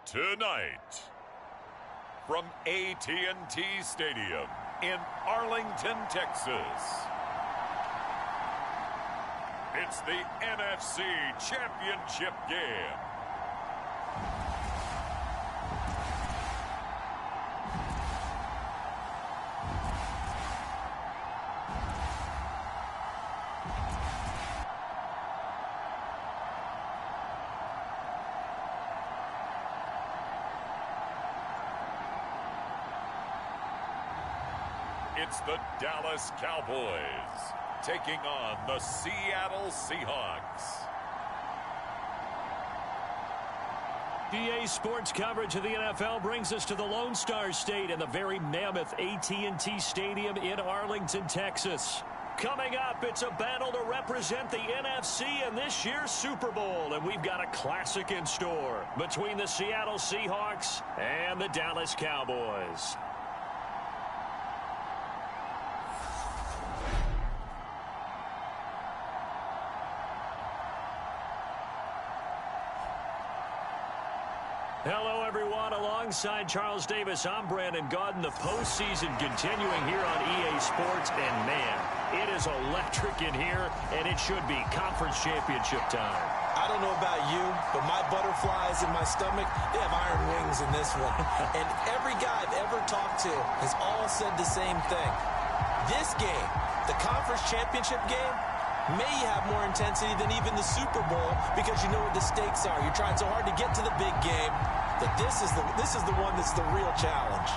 Tonight, from AT&T Stadium in Arlington, Texas, it's the NFC Championship game. It's the Dallas Cowboys taking on the Seattle Seahawks. EA Sports coverage of the NFL brings us to the Lone Star State and the very mammoth AT&T Stadium in Arlington, Texas. Coming up, it's a battle to represent the NFC in this year's Super Bowl, and we've got a classic in store between the Seattle Seahawks and the Dallas Cowboys. Hello, everyone. Alongside Charles Davis, I'm Brandon Gaudin. The postseason continuing here on EA Sports. And, man, it is electric in here, and it should be conference championship time. I don't know about you, but my butterflies in my stomach, they have iron wings in this one. And every guy I've ever talked to has all said the same thing. This game, the conference championship game, may have more intensity than even the Super Bowl because you know what the stakes are. You're trying so hard to get to the big game that this is the one that's the real challenge.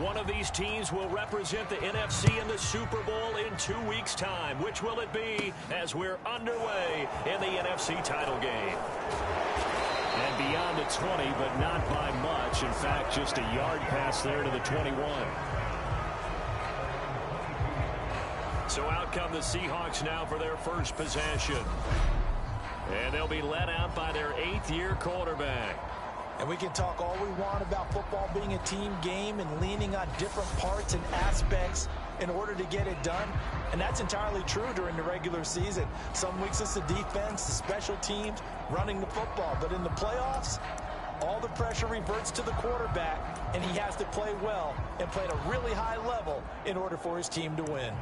One of these teams will represent the NFC in the Super Bowl in 2 weeks' time. Which will it be as we're underway in the NFC title game? And beyond the 20, but not by much. In fact, just a yard pass there to the 21. So out come the Seahawks now for their first possession. And they'll be led out by their 8th-year quarterback. And we can talk all we want about football being a team game and leaning on different parts and aspects in order to get it done. And that's entirely true during the regular season. Some weeks it's the defense, the special teams, running the football. But in the playoffs, all the pressure reverts to the quarterback, and he has to play well and play at a really high level in order for his team to win.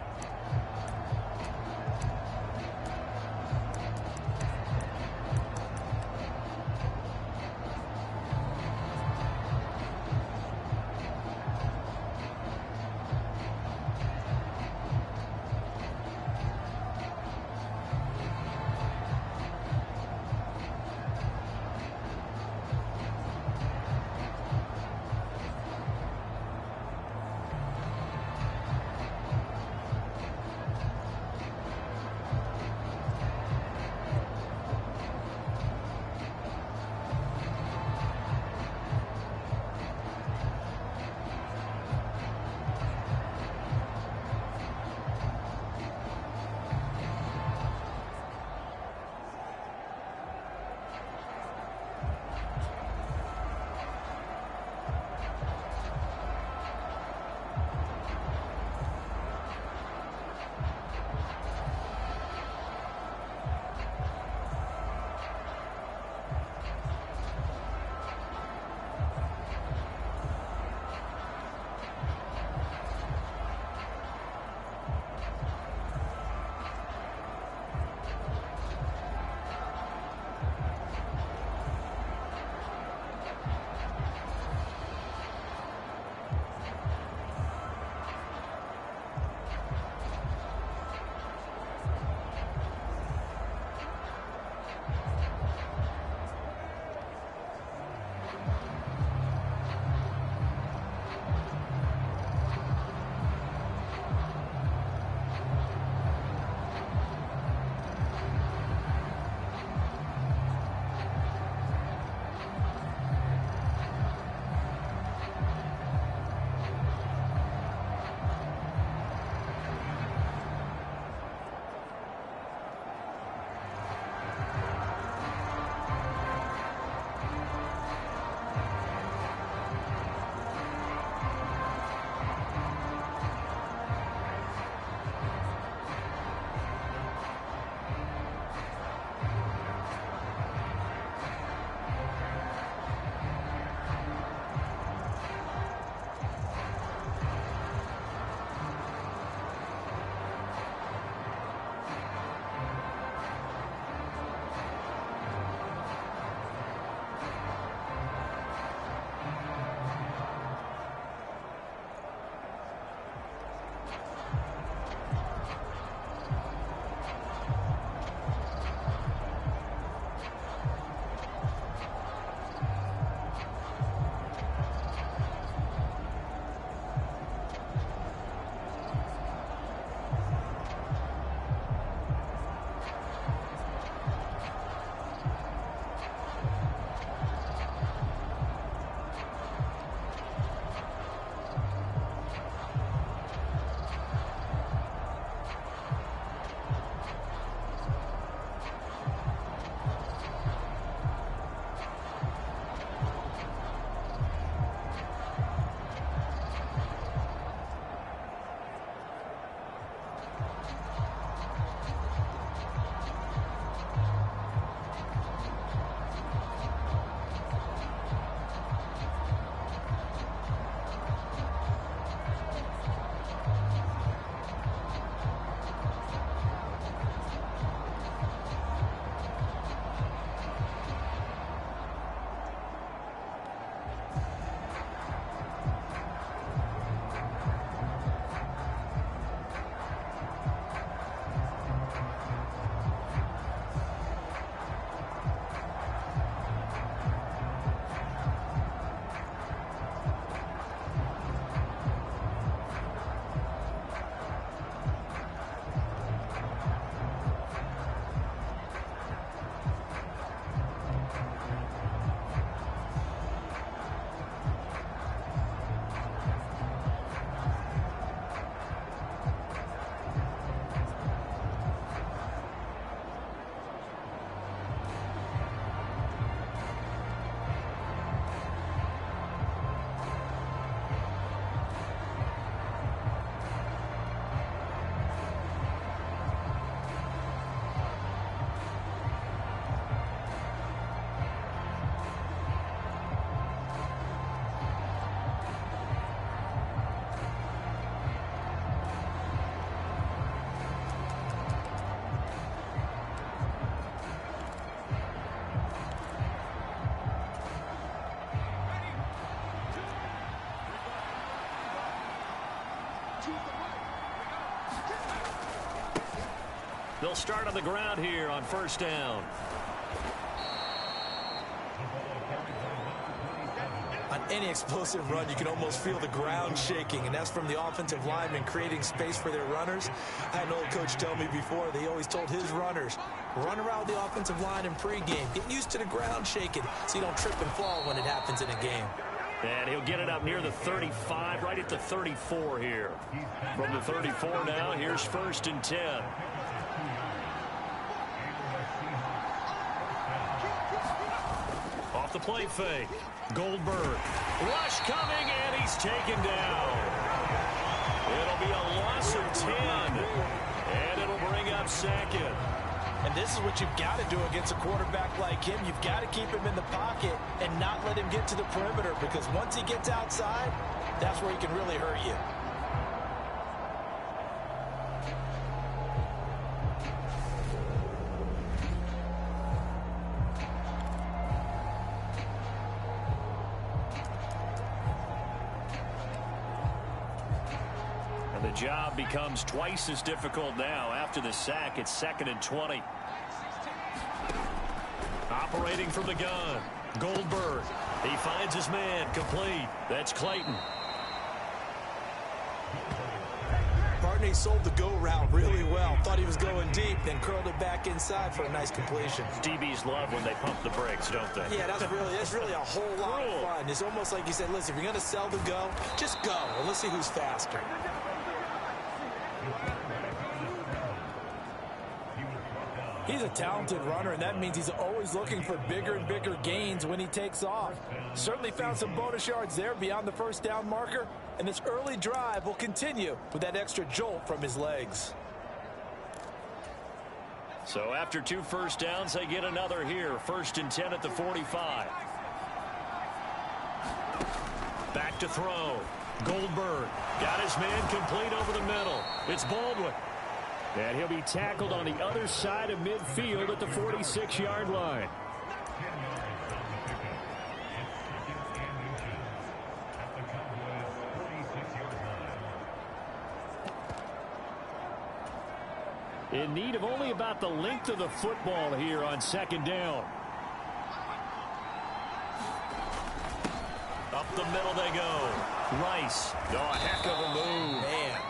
They'll start on the ground here on first down. On any explosive run, you can almost feel the ground shaking, and that's from the offensive linemen creating space for their runners. I had an old coach tell me before, they always told his runners, run around the offensive line in pregame. Get used to the ground shaking so you don't trip and fall when it happens in a game. And he'll get it up near the 35, right at the 34 here. From the 34 now, here's first and 10. Off the play fake. Goldberg. Rush coming, and he's taken down. It'll be a loss of 10. And it'll bring up second. And this is what you've got to do against a quarterback like him. You've got to keep him in the pocket and not let him get to the perimeter, because once he gets outside, that's where he can really hurt you. And the job becomes twice as difficult now. After the sack, it's 2nd and 20. Operating from the gun, Goldberg. He finds his man, complete. That's Clayton. Partney sold the go route really well. Thought he was going deep, then curled it back inside for a nice completion. DBs love when they pump the brakes, don't they? Yeah, that's really a whole lot of fun. It's almost like you said, listen, if you're going to sell the go, just go, and let's see who's faster. He's a talented runner, and that means he's always looking for bigger and bigger gains when he takes off. Certainly found some bonus yards there beyond the first down marker, and this early drive will continue with that extra jolt from his legs. So after 2 first downs, they get another here. 1st and 10 at the 45. Back to throw. Goldberg got his man complete over the middle. It's Baldwin. And he'll be tackled on the other side of midfield at the 46-yard line. In need of only about the length of the football here on 2nd down. Up the middle they go. Rice. Oh, a heck of a move. Man.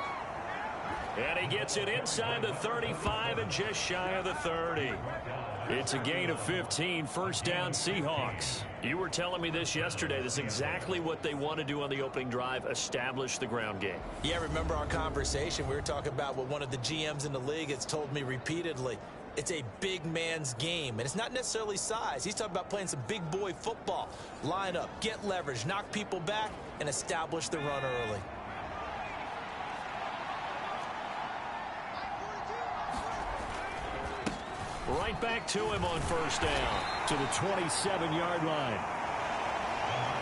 And he gets it inside the 35 and just shy of the 30. It's a gain of 15, 1st down Seahawks. You were telling me this yesterday. This is exactly what they want to do on the opening drive, establish the ground game. Yeah, remember our conversation? We were talking about what one of the GMs in the league has told me repeatedly. It's a big man's game, and it's not necessarily size. He's talking about playing some big boy football. Line up, get leverage, knock people back, and establish the run early. Right back to him on 1st down to the 27-yard line.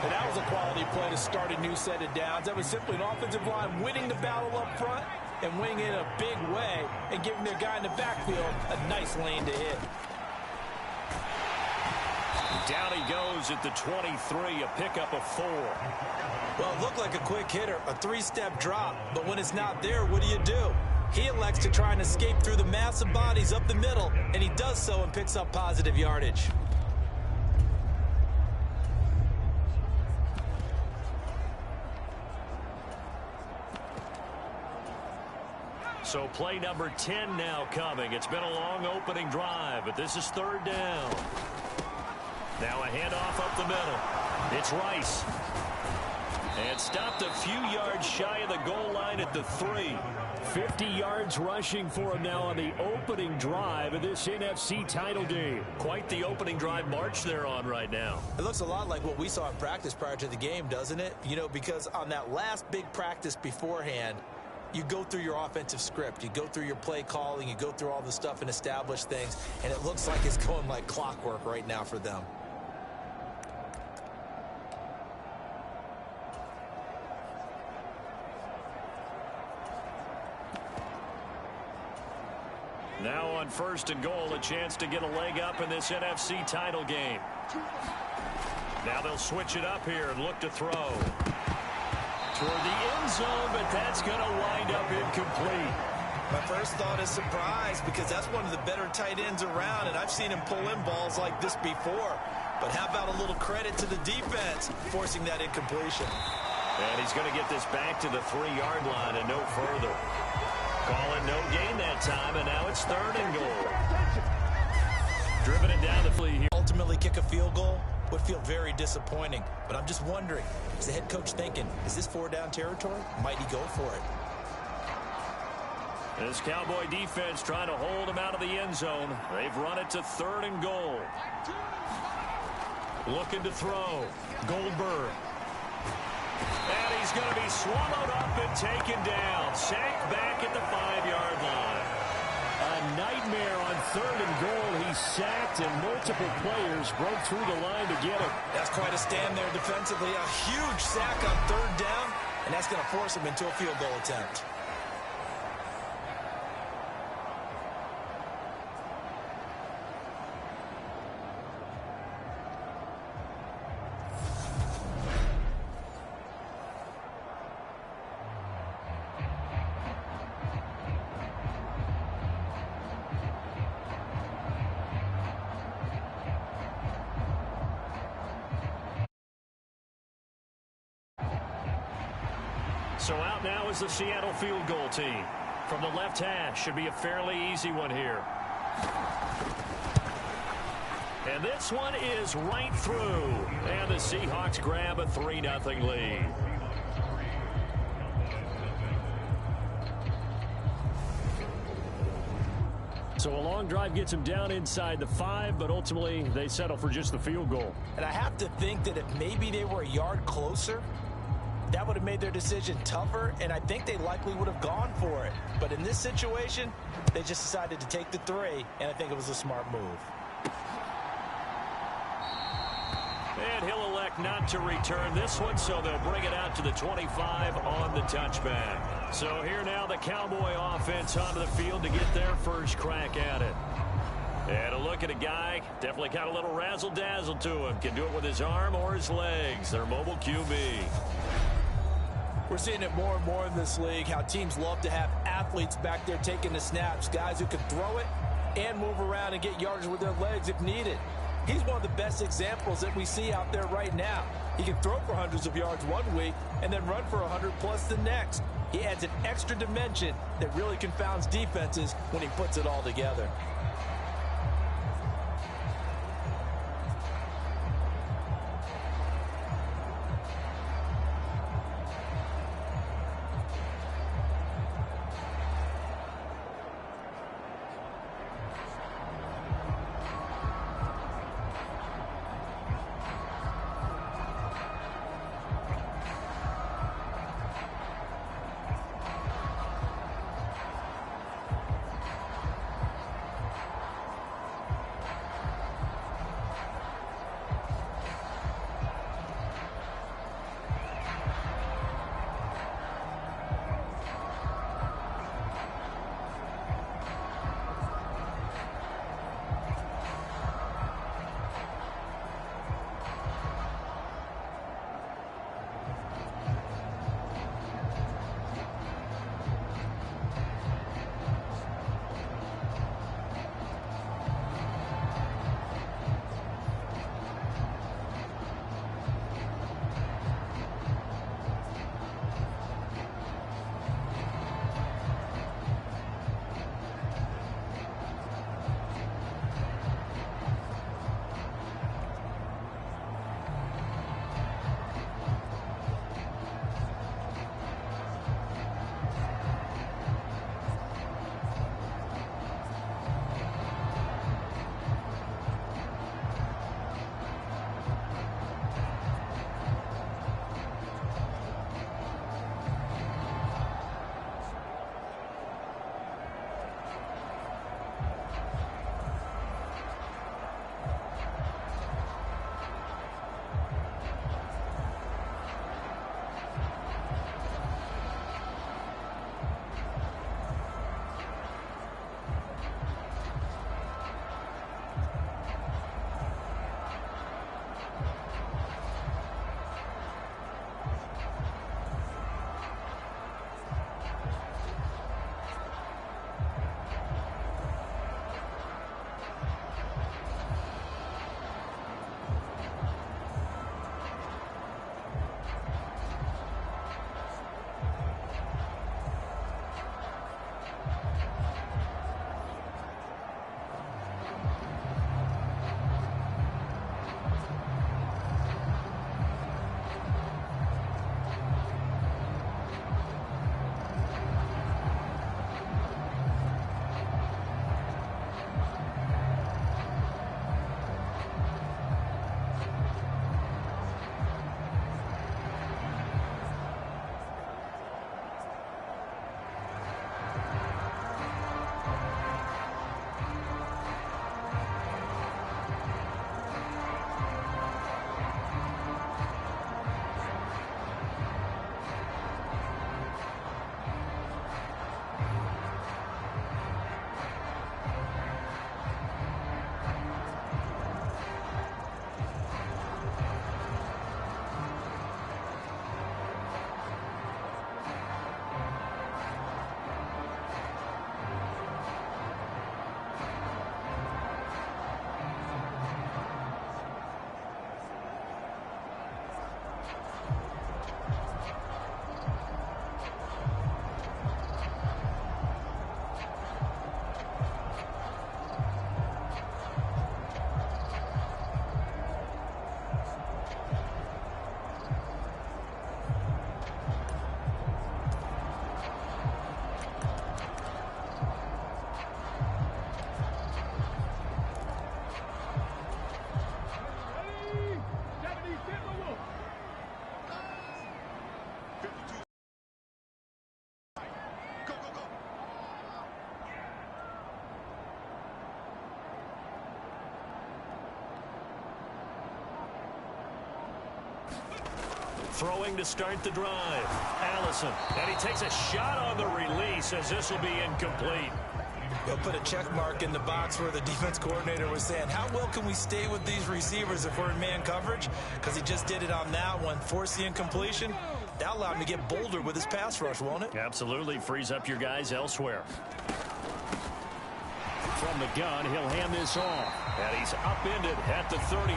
And that was a quality play to start a new set of downs. That was simply an offensive line winning the battle up front and winning it in a big way and giving their guy in the backfield a nice lane to hit. Down he goes at the 23, a pickup of 4. Well, it looked like a quick hitter, a 3-step drop, but when it's not there, what do? He elects to try and escape through the massive bodies up the middle, and he does so and picks up positive yardage. So play number 10 now coming. It's been a long opening drive, but this is 3rd down. Now a handoff up the middle. It's Rice. And stopped a few yards shy of the goal line at the 3. 50 yards rushing for him now on the opening drive of this NFC title game. Quite the opening drive march they're on right now. It looks a lot like what we saw in practice prior to the game, doesn't it? You know, because on that last big practice beforehand, you go through your offensive script, you go through your play calling, you go through all the stuff and establish things, and it looks like it's going like clockwork right now for them. Now on 1st and goal, a chance to get a leg up in this NFC title game. Now they'll switch it up here and look to throw. toward the end zone, but that's going to wind up incomplete. My first thought is surprise, because that's one of the better tight ends around, and I've seen him pull in balls like this before. But how about a little credit to the defense forcing that incompletion? And he's going to get this back to the 3-yard line and no further. Call it no gain that time, and now it's 3rd and goal. Driven it down the field here. Ultimately kick a field goal would feel very disappointing. But I'm just wondering, is the head coach thinking, is this 4-down territory? Might he go for it? This Cowboy defense trying to hold him out of the end zone. They've run it to 3rd and goal. Looking to throw. Goldberg. And he's going to be swallowed up and taken down. Sacked back at the 5-yard line. A nightmare on 3rd and goal. He's sacked, and multiple players broke through the line to get him. That's quite a stand there defensively. A huge sack on 3rd down, and that's going to force him into a field goal attempt. So out now is the Seattle field goal team. From the left hash, should be a fairly easy one here. And this one is right through. And the Seahawks grab a 3-0 lead. So a long drive gets them down inside the 5, but ultimately they settle for just the field goal. And I have to think that if maybe they were a yard closer, that would have made their decision tougher, and I think they likely would have gone for it. But in this situation, they just decided to take the 3, and I think it was a smart move. And he'll elect not to return this one, so they'll bring it out to the 25 on the touchback. So here now the Cowboy offense onto the field to get their first crack at it. And a look at a guy, definitely got a little razzle-dazzle to him. Can do it with his arm or his legs. Their mobile QB. We're seeing it more and more in this league, how teams love to have athletes back there taking the snaps, guys who can throw it and move around and get yardage with their legs if needed. He's one of the best examples that we see out there right now. He can throw for hundreds of yards one week and then run for 100+ the next. He adds an extra dimension that really confounds defenses when he puts it all together. Throwing to start the drive. Allison. And he takes a shot on the release as this will be incomplete. They'll put a check mark in the box where the defense coordinator was saying, how well can we stay with these receivers if we're in man coverage? Because he just did it on that one. Force the incompletion. That allowed him to get bolder with his pass rush, won't it? Absolutely. Frees up your guys elsewhere. From the gun, he'll hand this off. And he's upended at the 33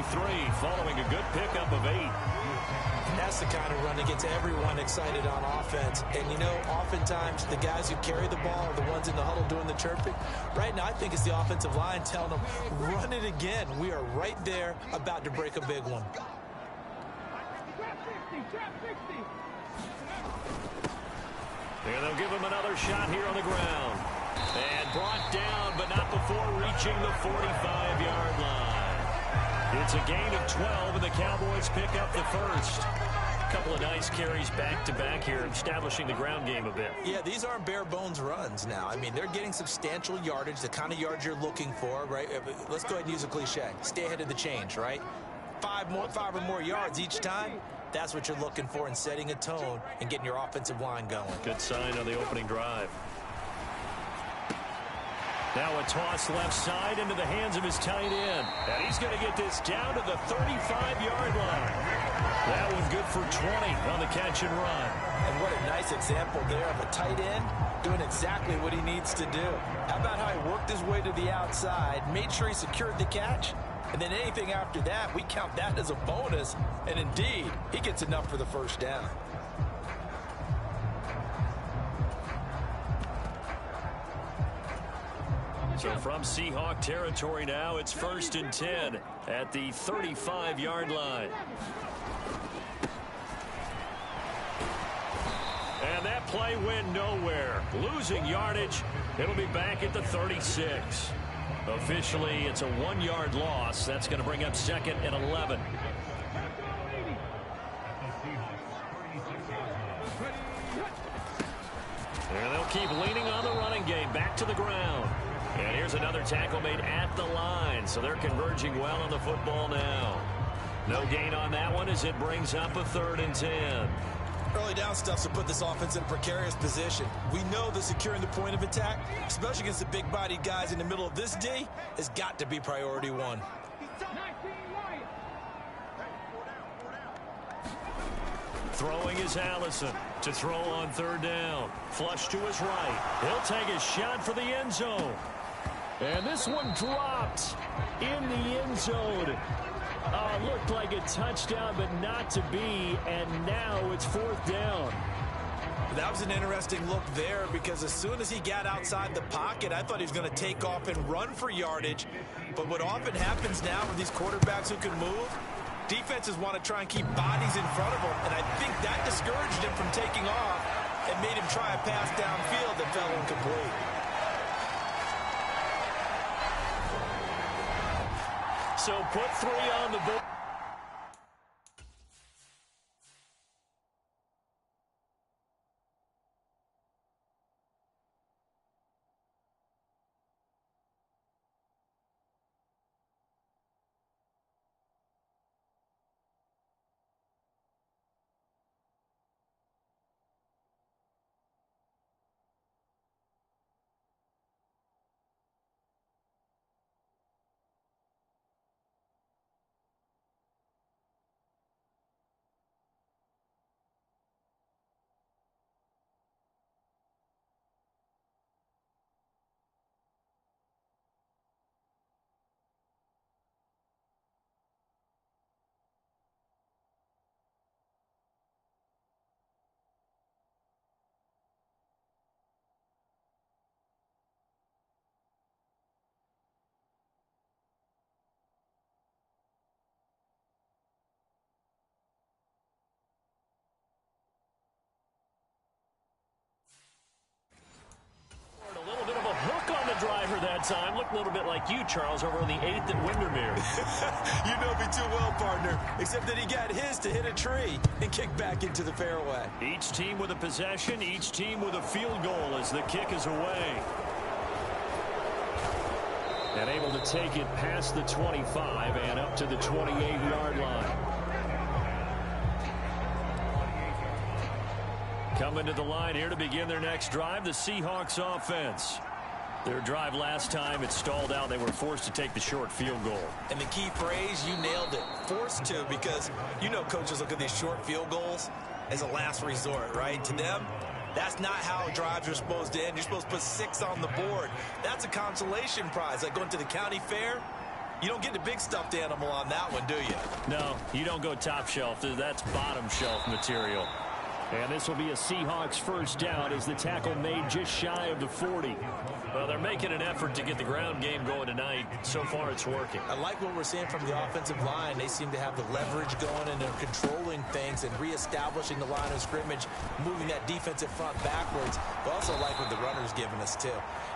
following a good pickup of 8. That's the kind of run that gets everyone excited on offense. And, you know, oftentimes the guys who carry the ball are the ones in the huddle doing the chirping. Right now, I think it's the offensive line telling them, run it again. We are right there about to break a big one. And they'll give him another shot here on the ground. And brought down, but not before reaching the 45-yard line. It's a gain of 12, and the Cowboys pick up the first. A couple of nice carries back-to-back here, establishing the ground game a bit. Yeah, these aren't bare-bones runs now. I mean, they're getting substantial yardage, the kind of yards you're looking for, right? Let's go ahead and use a cliche. Stay ahead of the change, right? 5 or more yards each time. That's what you're looking for in setting a tone and getting your offensive line going. Good sign on the opening drive. Now a toss left side into the hands of his tight end. And he's going to get this down to the 35-yard line. That one good for 20 on the catch and run. And what a nice example there of a tight end doing exactly what he needs to do. How about how he worked his way to the outside, made sure he secured the catch, and then anything after that, we count that as a bonus. And indeed, he gets enough for the first down. So from Seahawk territory now, it's 1st and 10 at the 35-yard line. And that play went nowhere. Losing yardage. It'll be back at the 36. Officially, it's a 1-yard loss. That's going to bring up 2nd and 11. And they'll keep leaning on the running game. Back to the ground. And here's another tackle made at the line. So they're converging well on the football now. No gain on that one as it brings up a 3rd and 10. Early down stuff to put this offense in a precarious position. We know that securing the point of attack, especially against the big-bodied guys in the middle of this D, has got to be priority 1. Throwing is Allison to throw on 3rd down. Flush to his right. He'll take a shot for the end zone. And this one dropped in the end zone. Looked like a touchdown, but not to be. And now it's 4th down. That was an interesting look there because as soon as he got outside the pocket, I thought he was going to take off and run for yardage. But what often happens now with these quarterbacks who can move, defenses want to try and keep bodies in front of them. And I think that discouraged him from taking off and made him try a pass downfield that fell incomplete. So put 3 on the board. Driver that time. Looked a little bit like you, Charles, over on the 8th at Windermere. You know me too well, partner, except that he got his to hit a tree and kick back into the fairway. Each team with a possession, each team with a field goal as the kick is away. And able to take it past the 25 and up to the 28-yard line. coming to the line here to begin their next drive, the Seahawks offense. Their drive last time, it stalled out. They were forced to take the short field goal. And the key phrase, you nailed it, forced to, because you know coaches look at these short field goals as a last resort, right? To them, that's not how drives are supposed to end. You're supposed to put 6 on the board. That's a consolation prize. Like going to the county fair, you don't get the big stuffed animal on that one, do you? No, you don't go top shelf. That's bottom shelf material. And this will be a Seahawks first down as the tackle made just shy of the 40. Well, they're making an effort to get the ground game going tonight. So far, it's working. I like what we're seeing from the offensive line. They seem to have the leverage going, and they're controlling things and reestablishing the line of scrimmage, moving that defensive front backwards. But also like what the runner's giving us, too.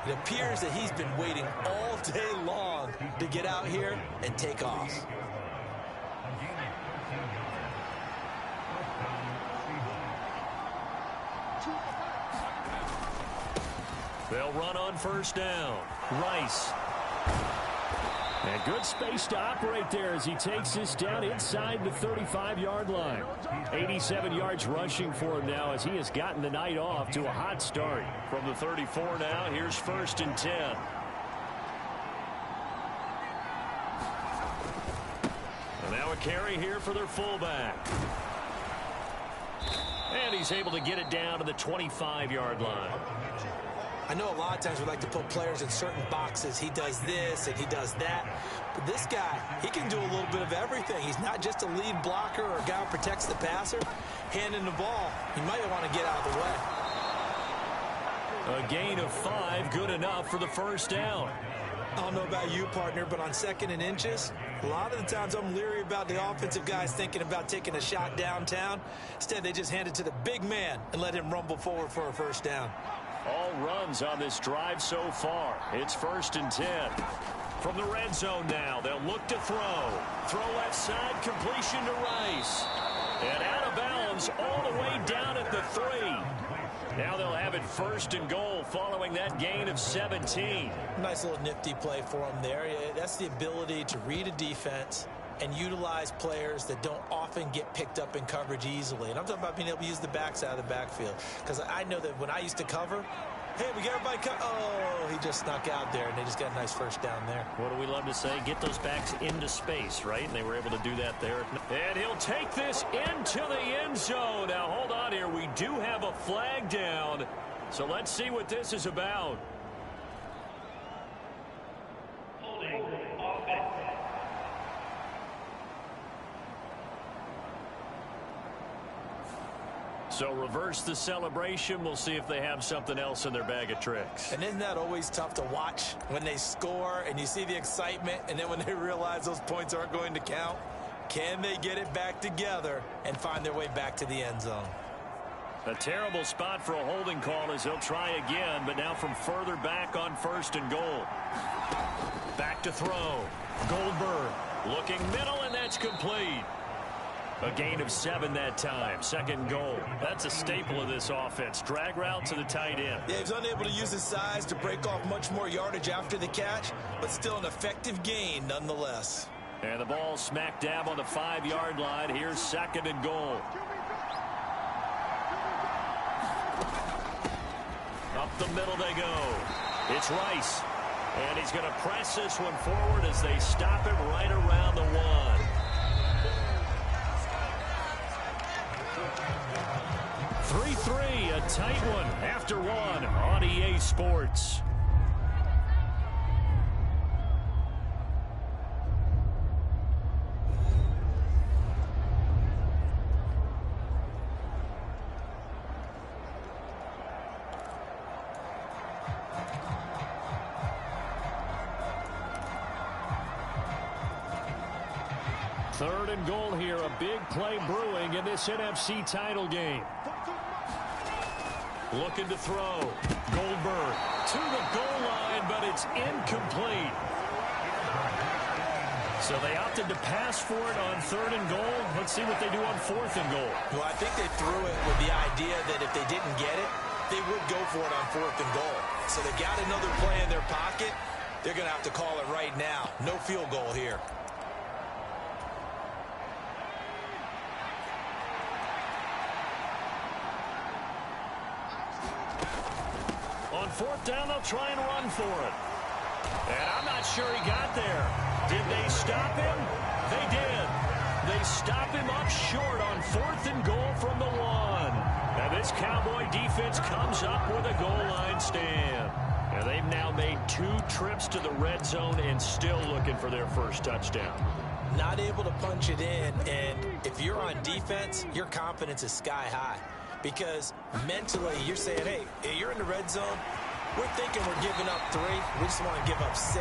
It appears that he's been waiting all day long to get out here and take off. They'll run on first down. Rice. And good space to operate there as he takes this down inside the 35-yard line. 87 yards rushing for him now as he has gotten the night off to a hot start. From the 34 now, here's 1st and 10. And now a carry here for their fullback. And he's able to get it down to the 25-yard line. I know a lot of times we like to put players in certain boxes. He does this and he does that. But this guy, he can do a little bit of everything. He's not just a lead blocker or a guy who protects the passer. Handing the ball, he might want to get out of the way. A gain of 5, good enough for the first down. I don't know about you, partner, but on 2nd and inches, a lot of the times I'm leery about the offensive guys thinking about taking a shot downtown. Instead, they just hand it to the big man and let him rumble forward for a first down. All runs on this drive so far. It's 1st and 10. From the red zone now, they'll look to throw. Throw left side, completion to Rice. And out of bounds all the way down at the 3. Now they'll have it 1st and goal following that gain of 17. Nice little nifty play for him there. That's the ability to read a defense and utilize players that don't often get picked up in coverage easily. And I'm talking about being able to use the backside of the backfield. Because I know that when I used to cover, hey, we got everybody oh, he just snuck out there, and they just got a nice first down there. What do we love to say? Get those backs into space, right? And they were able to do that there. And he'll take this into the end zone. Now, hold on here. We do have a flag down. So let's see what this is about. So reverse the celebration. We'll see if they have something else in their bag of tricks. And isn't that always tough to watch when they score and you see the excitement, and then when they realize those points aren't going to count? Can they get it back together and find their way back to the end zone? A terrible spot for a holding call as they'll try again, but now from further back on 1st and goal. Back to throw. Goldberg looking middle, and that's complete. A gain of 7 that time. 2nd goal. That's a staple of this offense. Drag route to the tight end. Yeah, he's unable to use his size to break off much more yardage after the catch, but still an effective gain nonetheless. And the ball smack dab on the 5-yard line. Here's 2nd and goal. Up the middle they go. It's Rice. And he's going to press this one forward as they stop him right around the 1. 3-3, a tight one after 1 on EA Sports. Third and goal here, a big play brewing in this NFC title game. Looking to throw. Goldberg to the goal line, but it's incomplete. So they opted to pass for it on 3rd and goal. Let's see what they do on 4th and goal. Well, I think they threw it with the idea that if they didn't get it, they would go for it on 4th and goal. So they got another play in their pocket. They're going to have to call it right now. No field goal here. fourth down, they'll try and run for it. And I'm not sure he got there. Did they stop him? They did. They stop him up short on 4th and goal from the 1. And this Cowboy defense comes up with a goal line stand. And they've now made 2 trips to the red zone and still looking for their first touchdown. Not able to punch it in, and if you're on defense, your confidence is sky high. Because mentally, you're saying, hey, you're in the red zone. We're thinking we're giving up 3. We just want to give up 6.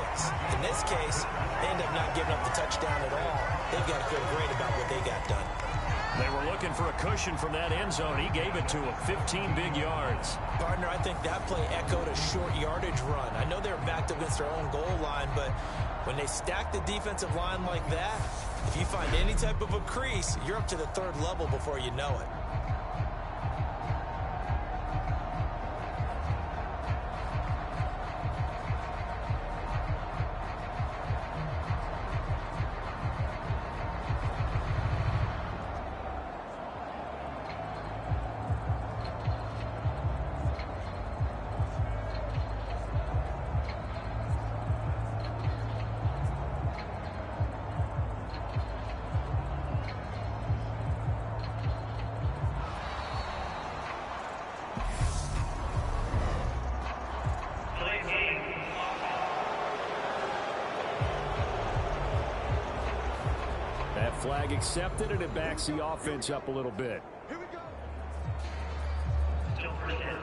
In this case, they end up not giving up the touchdown at all. They've got to feel great about what they got done. They were looking for a cushion from that end zone. He gave it to him, 15 big yards. Partner, I think that play echoed a short yardage run. I know they were backed against their own goal line, but when they stack the defensive line like that, if you find any type of a crease, you're up to the 3rd level before you know it. Flag accepted, and it backs the offense up a little bit. Here we go. Still first down.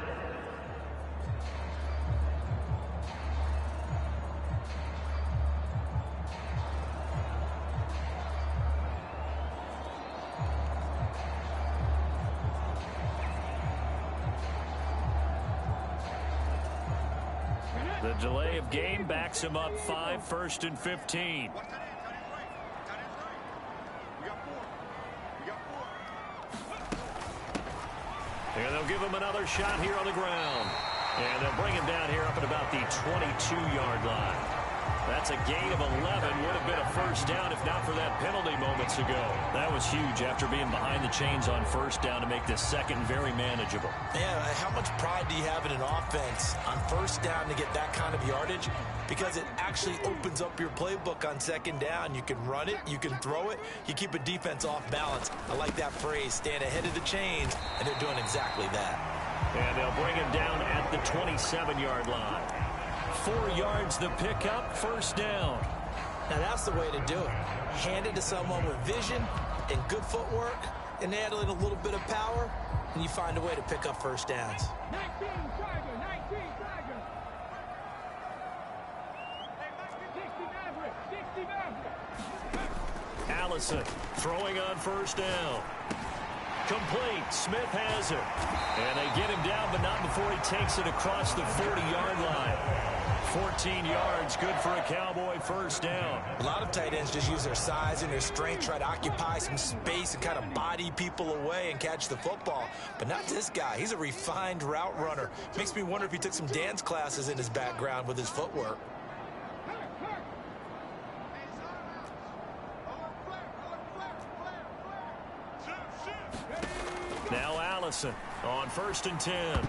The delay of game backs him up 5, 1st and 15. And they'll give him another shot here on the ground. And they'll bring him down here up at about the 22-yard line. That's a gain of 11. Would have been a first down if not for that penalty moments ago. That was huge after being behind the chains on first down to make this second very manageable. Yeah, how much pride do you have in an offense on first down to get that kind of yardage? Because it actually opens up your playbook on second down. You can run it, you can throw it, you keep a defense off balance. I like that phrase, stand ahead of the chains, and they're doing exactly that. And they'll bring him down at the 27-yard line. 4 yards the pickup, first down. Now that's the way to do it. Hand it to someone with vision and good footwork, and add in a little bit of power, and you find a way to pick up first downs. 19 Tiger, 19 Tiger. 60 Maverick. Allison throwing on first down. Complete. Smith has it. And they get him down, but not before he takes it across the 40-yard line. 14 yards, good for a Cowboy first down. A lot of tight ends just use their size and their strength, try to occupy some space and kind of body people away and catch the football. But not this guy. He's a refined route runner. Makes me wonder if he took some dance classes in his background with his footwork. Now Allison on 1st and 10.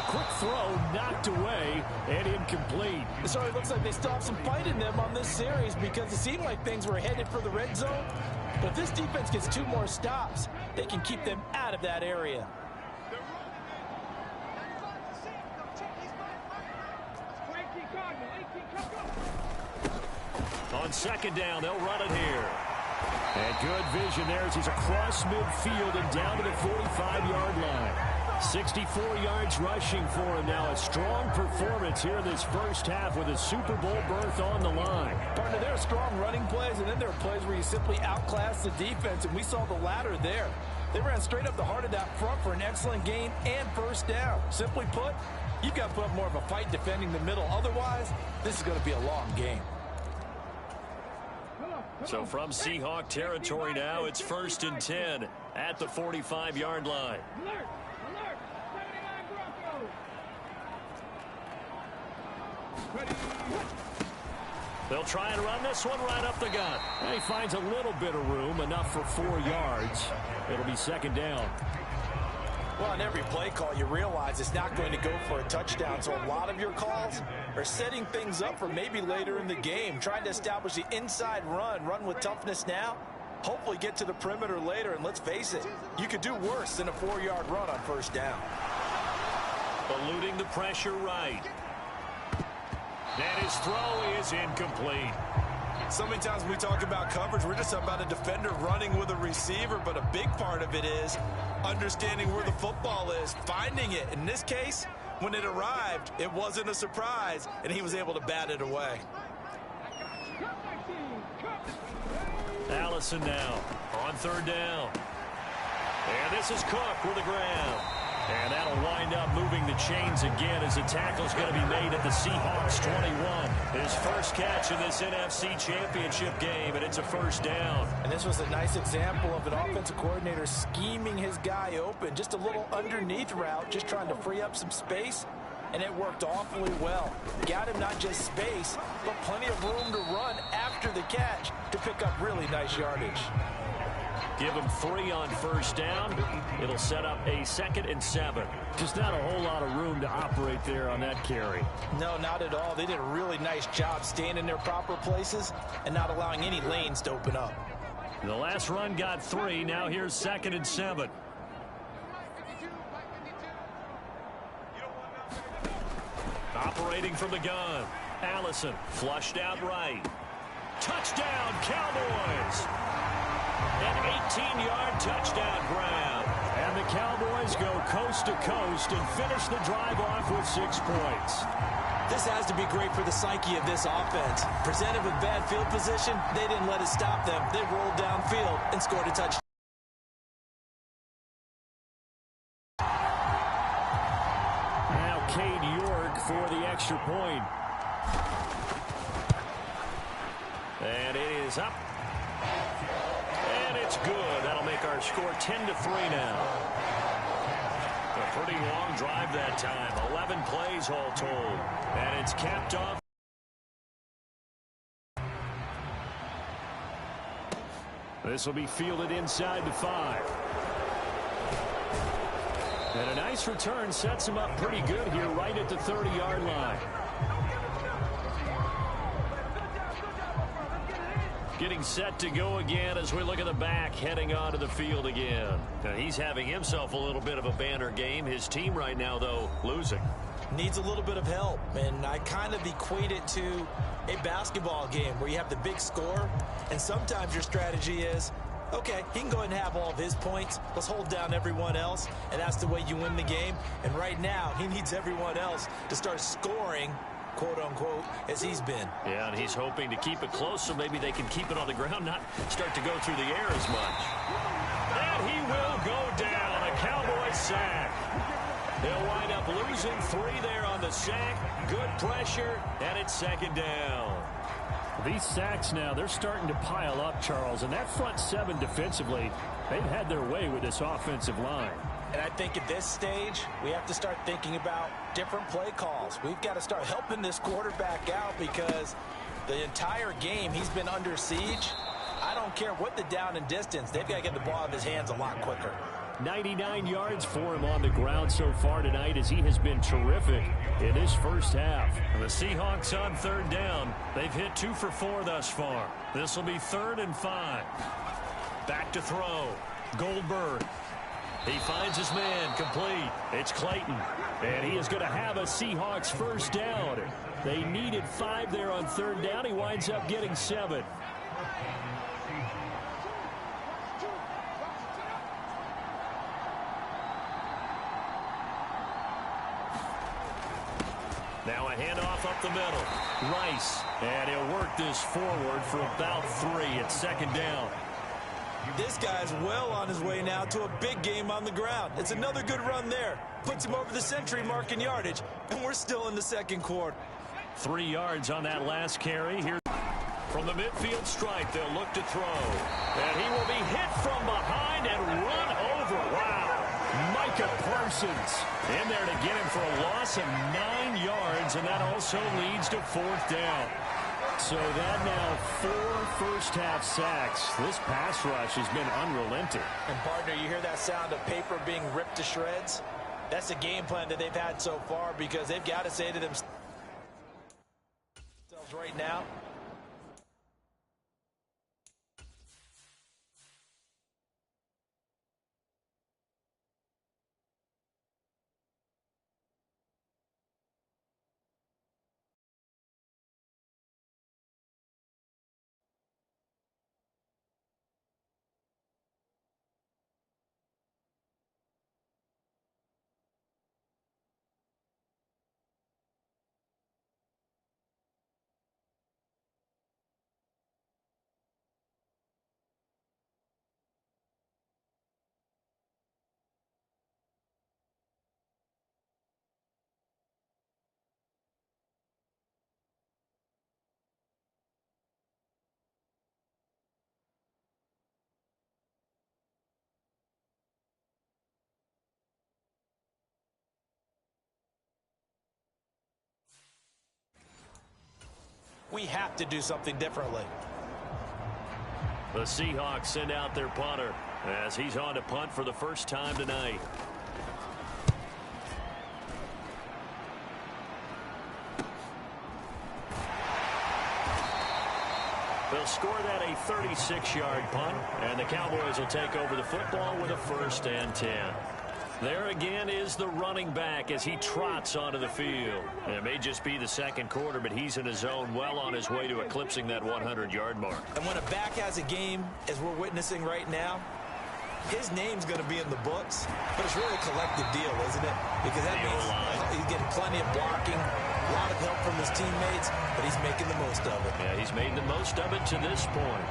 Quick throw knocked away and incomplete. So it looks like they stopped some fight in them on this series because it seemed like things were headed for the red zone. But if this defense gets 2 more stops, they can keep them out of that area. On second down, they'll run it here. And good vision there as he's across midfield and down to the 45-yard line. 64 yards rushing for him now. A strong performance here in this first half with a Super Bowl berth on the line. Partner, there are strong running plays, and then there are plays where you simply outclass the defense, and we saw the latter there. They ran straight up the heart of that front for an excellent gain and first down. Simply put, you've got to put up more of a fight defending the middle. Otherwise, this is going to be a long game. So from Seahawk territory now, it's 1st and 10 at the 45-yard line. Alert! Alert! 79 Broncos! Ready! They'll try and run this one right up the gut. And he finds a little bit of room, enough for 4 yards. It'll be second down. Well, on every play call, you realize it's not going to go for a touchdown, so a lot of your calls are setting things up for maybe later in the game, trying to establish the inside run with toughness now, hopefully get to the perimeter later, and let's face it, you could do worse than a 4-yard run on first down. Eluding the pressure right. And his throw is incomplete. So many times when we talk about coverage, we're just about a defender running with a receiver, but a big part of it is understanding where the football is, finding it. In this case, when it arrived, it wasn't a surprise, and he was able to bat it away. Allison now on third down. And this is Cook with the ground. And that'll wind up moving the chains again as the tackle's going to be made at the Seahawks 21. His first catch in this NFC Championship game, and it's a first down. And this was a nice example of an offensive coordinator scheming his guy open. Just a little underneath route, just trying to free up some space, and it worked awfully well. Got him not just space, but plenty of room to run after the catch to pick up really nice yardage. Give him 3 on first down. It'll set up a 2nd and 7. Just not a whole lot of room to operate there on that carry. No, not at all. They did a really nice job staying in their proper places and not allowing any lanes to open up. The last run got 3. Now here's 2nd and 7. Operating from the gun. Allison flushed out right. Touchdown, Cowboys! An 18-yard touchdown grab. And the Cowboys go coast to coast and finish the drive off with 6 points. This has to be great for the psyche of this offense. Presented with bad field position, they didn't let it stop them. They rolled downfield and scored a touchdown. Now Cade York for the extra point. And it is up. And it's good. That'll make our score 10-3 now. A pretty long drive that time. 11 plays all told. And it's capped off. This will be fielded inside the 5. And a nice return sets him up pretty good here right at the 30-yard line. Getting set to go again as we look at the back heading onto the field again. Now he's having himself a little bit of a banner game. His team right now, though, losing. Needs a little bit of help, and I kind of equate it to a basketball game where you have the big score, and sometimes your strategy is, okay, he can go ahead and have all of his points. Let's hold down everyone else, and that's the way you win the game. And right now, he needs everyone else to start scoring, quote-unquote, as he's been. Yeah, and he's hoping to keep it close so maybe they can keep it on the ground, not start to go through the air as much. And he will go down. A Cowboy sack. They'll wind up losing 3 there on the sack. Good pressure, and it's 2nd down. These sacks now, they're starting to pile up, Charles. And that front 7 defensively, they've had their way with this offensive line. And I think at this stage, we have to start thinking about different play calls. We've got to start helping this quarterback out because the entire game he's been under siege. I don't care what the down and distance. They've got to get the ball out of his hands a lot quicker. 99 yards for him on the ground so far tonight as he has been terrific in this first half. The Seahawks on 3rd down. They've hit 2 for 4 thus far. This will be 3rd and 5. Back to throw. Goldberg. He finds his man complete. It's Clayton. And he is going to have a Seahawks first down. They needed 5 there on 3rd down. He winds up getting 7. Now a handoff up the middle. Rice. And he'll work this forward for about 3. It's 2nd down. This guy's well on his way now to a big game on the ground. It's another good run there. Puts him over the century mark in yardage, and we're still in the 2nd quarter. 3 yards on that last carry. Here from the midfield stripe, they'll look to throw. And he will be hit from behind and run over. Wow. Micah Parsons in there to get him for a loss of 9 yards, and that also leads to 4th down. So that now 4 first-half sacks. This pass rush has been unrelenting. And, partner, you hear that sound of paper being ripped to shreds? That's the game plan that they've had so far because they've got to say to themselves right now, we have to do something differently. The Seahawks send out their punter as he's on to punt for the first time tonight. They'll score that a 36-yard punt, and the Cowboys will take over the football with a 1st and 10. There again is the running back as he trots onto the field. It may just be the second quarter, but he's in his zone well on his way to eclipsing that 100-yard mark. And when a back has a game, as we're witnessing right now, his name's going to be in the books, but it's really a collective deal, isn't it? Because that means he's getting plenty of blocking, a lot of help from his teammates, but he's making the most of it. Yeah, he's made the most of it to this point.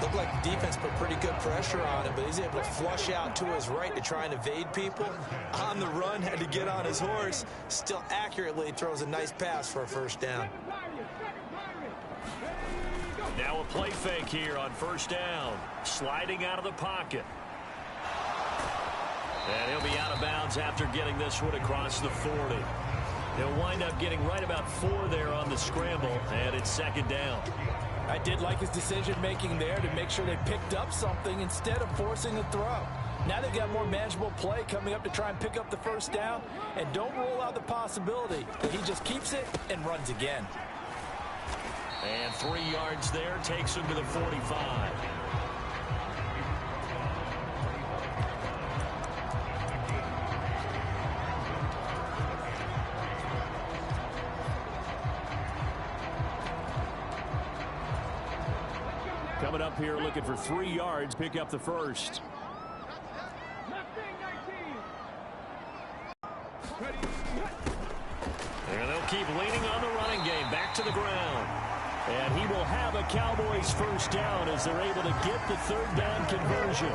Looked like the defense put pretty good pressure on him, but he's able to flush out to his right to try and evade people. On the run, had to get on his horse. Still accurately throws a nice pass for a 1st down. Now a play fake here on 1st down. Sliding out of the pocket. And he'll be out of bounds after getting this one across the 40. He'll wind up getting right about 4 there on the scramble, and it's 2nd down. I did like his decision-making there to make sure they picked up something instead of forcing a throw. Now they've got more manageable play coming up to try and pick up the 1st down, and don't rule out the possibility that he just keeps it and runs again. And 3 yards there takes him to the 45. Coming up here looking for 3 yards, pick up the 1st. And they'll keep leaning on the running game. Back to the ground. And he will have a Cowboys 1st down as they're able to get the 3rd down conversion.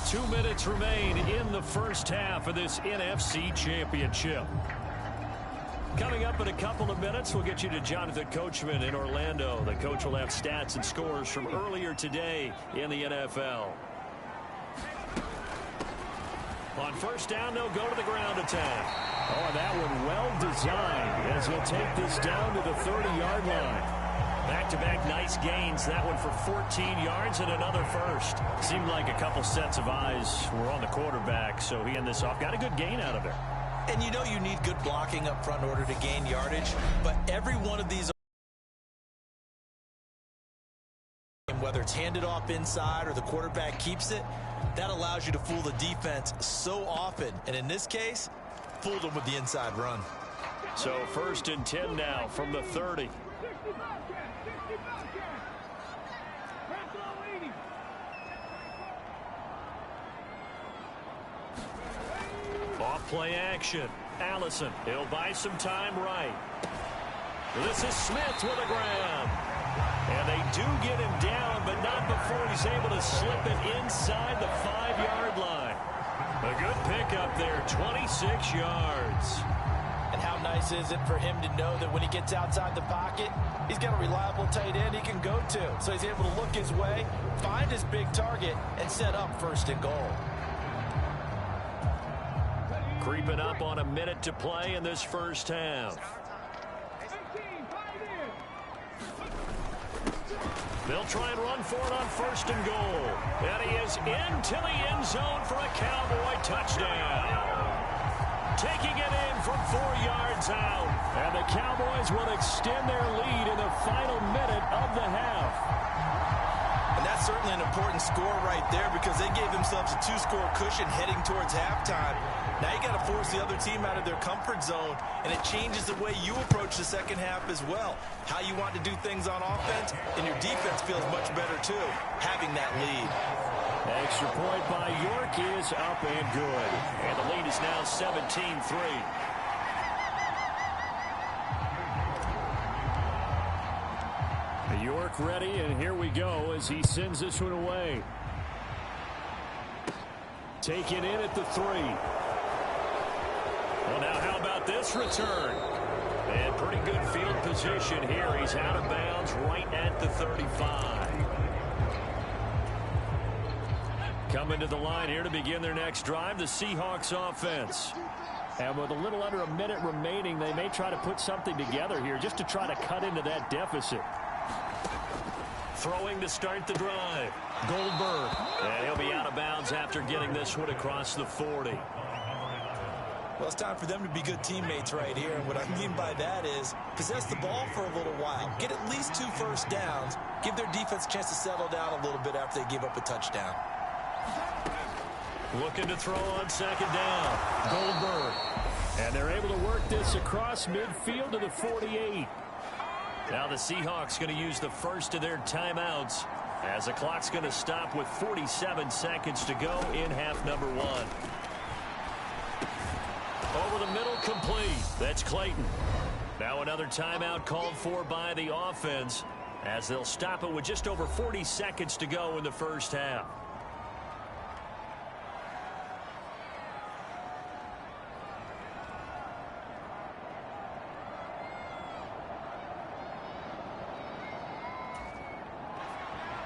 2 minutes remain in the 1st half of this NFC Championship. Coming up in a couple of minutes, we'll get you to Jonathan Coachman in Orlando. The coach will have stats and scores from earlier today in the NFL. On 1st down, they'll go to the ground attack. Oh, that one well designed as he'll take this down to the 30-yard line. Back-to-back nice gains. That one for 14 yards and another 1st. Seemed like a couple sets of eyes were on the quarterback, so he ended this off. Got a good gain out of it. And you know you need good blocking up front in order to gain yardage, but every one of these, whether it's handed off inside or the quarterback keeps it, that allows you to fool the defense so often. And in this case, fooled them with the inside run. So 1st and 10 now from the 30. Off play action. Allison, he'll buy some time right. This is Smith with a grab. And they do get him down, but not before he's able to slip it inside the 5-yard line. A good pickup there, 26 yards. And how nice is it for him to know that when he gets outside the pocket, he's got a reliable tight end he can go to. So he's able to look his way, find his big target, and set up 1st and goal. Creeping up on a minute to play in this first half. They'll try and run for it on 1st and goal. And he is into the end zone for a Cowboy touchdown. Taking it in from 4 yards out. And the Cowboys will extend their lead in the final minute of the half. And that's certainly an important score right there because they gave themselves a 2-score cushion heading towards halftime. Now you got to force the other team out of their comfort zone, and it changes the way you approach the second half as well. How you want to do things on offense, and your defense feels much better too, having that lead. Extra point by York is up and good. And the lead is now 17-3. York ready, and here we go as he sends this one away. Taken in at the 3. Well, now how about this return? And pretty good field position here. He's out of bounds right at the 35. Coming to the line here to begin their next drive, the Seahawks offense. And with a little under a minute remaining, they may try to put something together here just to try to cut into that deficit. Throwing to start the drive. Goldberg. And he'll be out of bounds after getting this one across the 40. Well, it's time for them to be good teammates right here. And what I mean by that is possess the ball for a little while. Get at least 2 first downs. Give their defense a chance to settle down a little bit after they give up a touchdown. Looking to throw on 2nd down. Goldberg. And they're able to work this across midfield to the 48. Now the Seahawks going to use the first of their timeouts as the clock's going to stop with 47 seconds to go in half number 1. Over the middle, complete. That's Clayton. Now another timeout called for by the offense as they'll stop it with just over 40 seconds to go in the first half.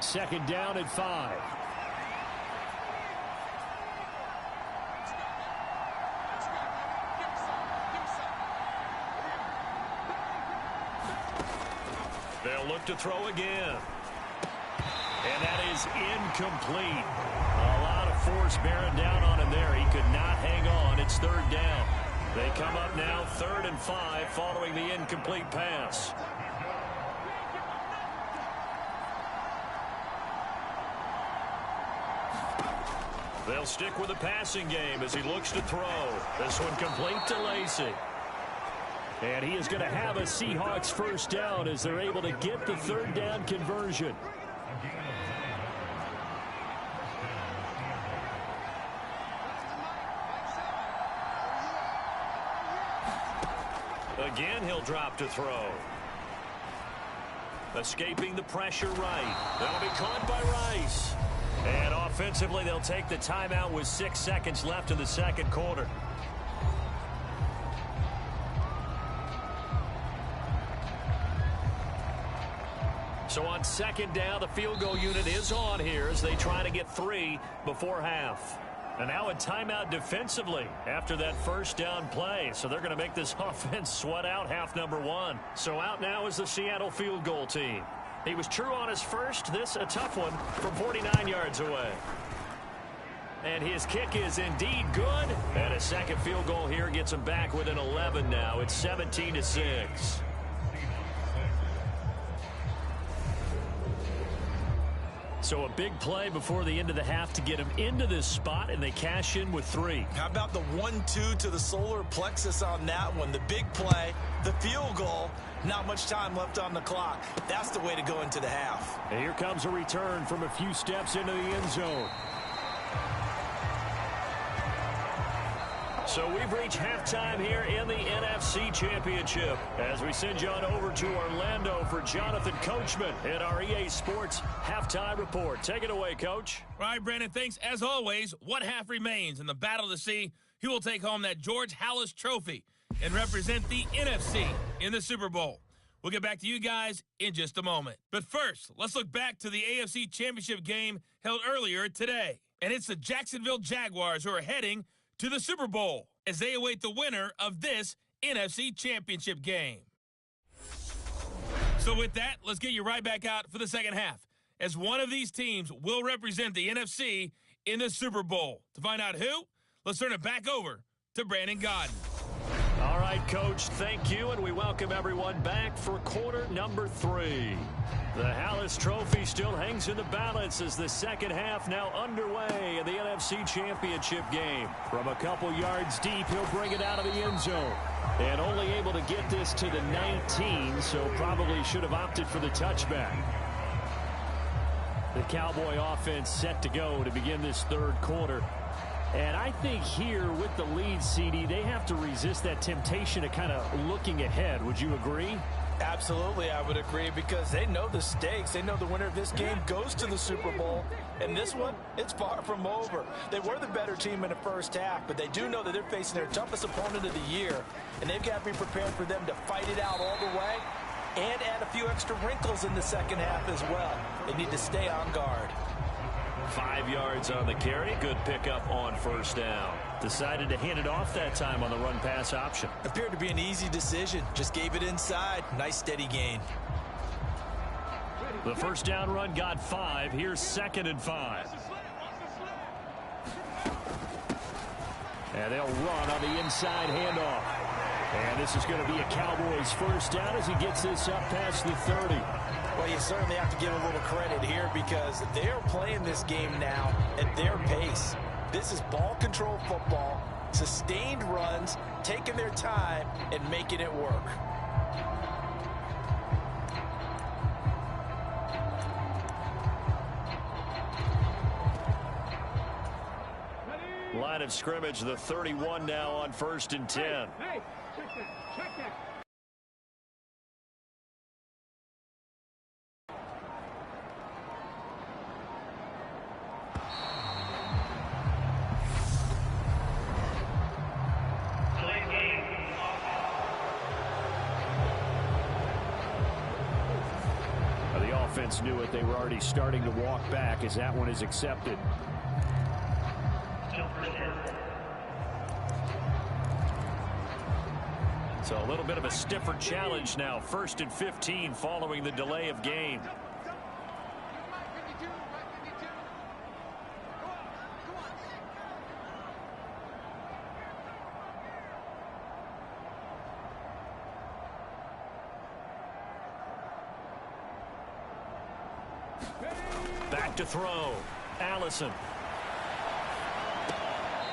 Second down at 5. They'll look to throw again. And that is incomplete. A lot of force bearing down on him there. He could not hang on. It's 3rd down. They come up now 3rd and 5 following the incomplete pass. They'll stick with the passing game as he looks to throw. This one complete to Lacey. And he is going to have a Seahawks first down as they're able to get the 3rd down conversion. Again, he'll drop to throw. Escaping the pressure right. That'll be caught by Rice. And offensively, they'll take the timeout with 6 seconds left in the second quarter. So on 2nd down, the field goal unit is on here as they try to get 3 before half. And now a timeout defensively after that first down play. So they're going to make this offense sweat out half number 1. So out now is the Seattle field goal team. He was true on his first. This a tough one from 49 yards away. And his kick is indeed good. And a second field goal here gets him back within 11 now. It's 17-6. So a big play before the end of the half to get him into this spot, and they cash in with 3. How about the 1-2 to the solar plexus on that one? The big play, the field goal, not much time left on the clock. That's the way to go into the half. And here comes a return from a few steps into the end zone. So we've reached halftime here in the NFC Championship as we send you on over to Orlando for Jonathan Coachman at our EA Sports Halftime Report. Take it away, Coach. All right, Brandon, thanks. As always, one half remains in the battle to see who will take home that George Halas Trophy and represent the NFC in the Super Bowl. We'll get back to you guys in just a moment. But first, let's look back to the AFC Championship game held earlier today. And it's the Jacksonville Jaguars who are heading to the Super Bowl as they await the winner of this NFC Championship game. So with that, let's get you right back out for the second half, as one of these teams will represent the NFC in the Super Bowl. To find out who, let's turn it back over to Brandon Godden. All right, Coach, thank you, and we welcome everyone back for quarter number 3. The Hallis Trophy still hangs in the balance as the second half now underway in the NFC Championship game. From a couple yards deep, he'll bring it out of the end zone. And only able to get this to the 19, so probably should have opted for the touchback. The Cowboy offense set to go to begin this third quarter. And I think here with the lead, CD, they have to resist that temptation of kind of looking ahead. Would you agree? Absolutely, I would agree, because they know the stakes. They know the winner of this game goes to the Super Bowl. And this one, it's far from over. They were the better team in the first half, but they do know that they're facing their toughest opponent of the year. And they've got to be prepared for them to fight it out all the way and add a few extra wrinkles in the second half as well. They need to stay on guard. 5 yards on the carry. Good pickup on first down. Decided to hand it off that time on the run-pass option. Appeared to be an easy decision. Just gave it inside. Nice steady gain. The first down run got 5. Here's 2nd and 5. And they'll run on the inside handoff. And this is going to be a Cowboys first down as he gets this up past the 30. Well, you certainly have to give a little credit here, because they're playing this game now at their pace. This is ball control football, sustained runs, taking their time and making it work. Line of scrimmage, the 31 now on 1st and 10. Hey, check that. The offense knew it. They were already starting to walk back as that one is accepted. So a little bit of a stiffer challenge now. 1st and 15 following the delay of game. Back to throw. Allison.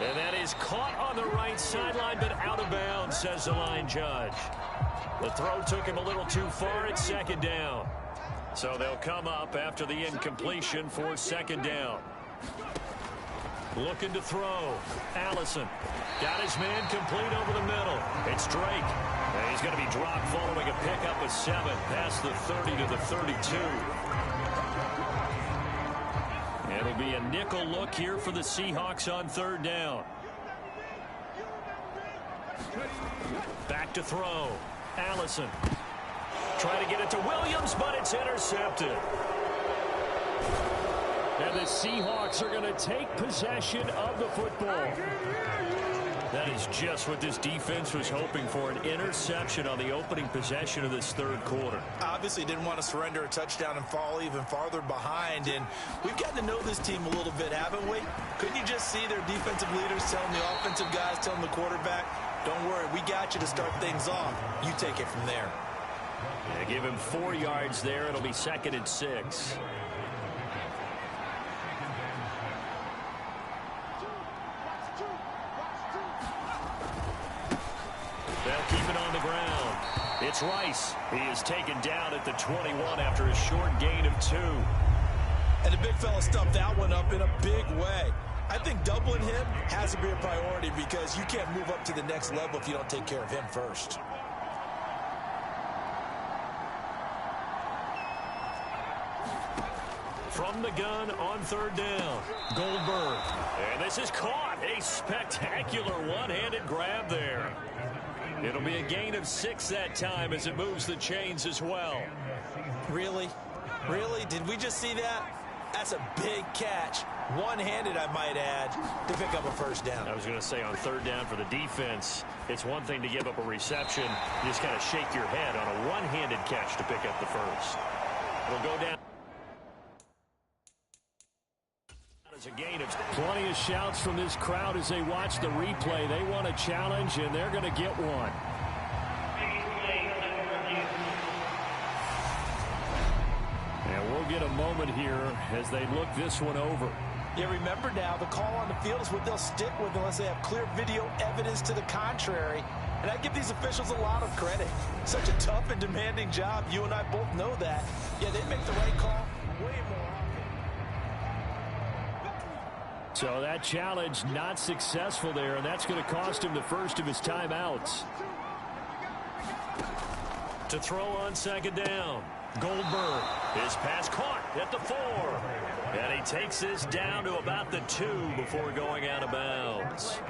And that is caught on the right sideline, but out of bounds, says the line judge. The throw took him a little too far at 2nd down. So they'll come up after the incompletion for 2nd down. Looking to throw. Allison. Got his man complete over the middle. It's Drake. And he's going to be dropped following a pickup of 7 past the 30 to the 32. It'll be a nickel look here for the Seahawks on 3rd down. Back to throw. Allison. Trying to get it to Williams, but it's intercepted. And the Seahawks are going to take possession of the football. That is just what this defense was hoping for, an interception on the opening possession of this third quarter. Obviously didn't want to surrender a touchdown and fall even farther behind, and we've gotten to know this team a little bit, haven't we? Couldn't you just see their defensive leaders telling the offensive guys, telling the quarterback, don't worry, we got you to start things off. You take it from there. Yeah, give him 4 yards there. It'll be 2nd and 6. They'll keep it on the ground. It's Rice. He is taken down at the 21 after a short gain of 2. And the big fella stuffed that one up in a big way. I think doubling him has to be a priority, because you can't move up to the next level if you don't take care of him first. From the gun on 3rd down. Goldberg. And this is caught. A spectacular one-handed grab there. It'll be a gain of 6 that time as it moves the chains as well. Really? Really? Did we just see that? That's a big catch, one-handed, I might add, to pick up a first down. I was going to say on third down for the defense, it's one thing to give up a reception. You just kind of shake your head on a one-handed catch to pick up the first. It'll go down. A gain of plenty of shouts from this crowd as they watch the replay. They want a challenge, and they're going to get one. And we'll get a moment here as they look this one over. Yeah, remember now, the call on the field is what they'll stick with unless they have clear video evidence to the contrary. And I give these officials a lot of credit. Such a tough and demanding job. You and I both know that. Yeah, they make the right call way more. So that challenge not successful there, and that's going to cost him the first of his timeouts. To throw on second down, Goldberg. His pass caught at the 4. And he takes this down to about the 2 before going out of bounds.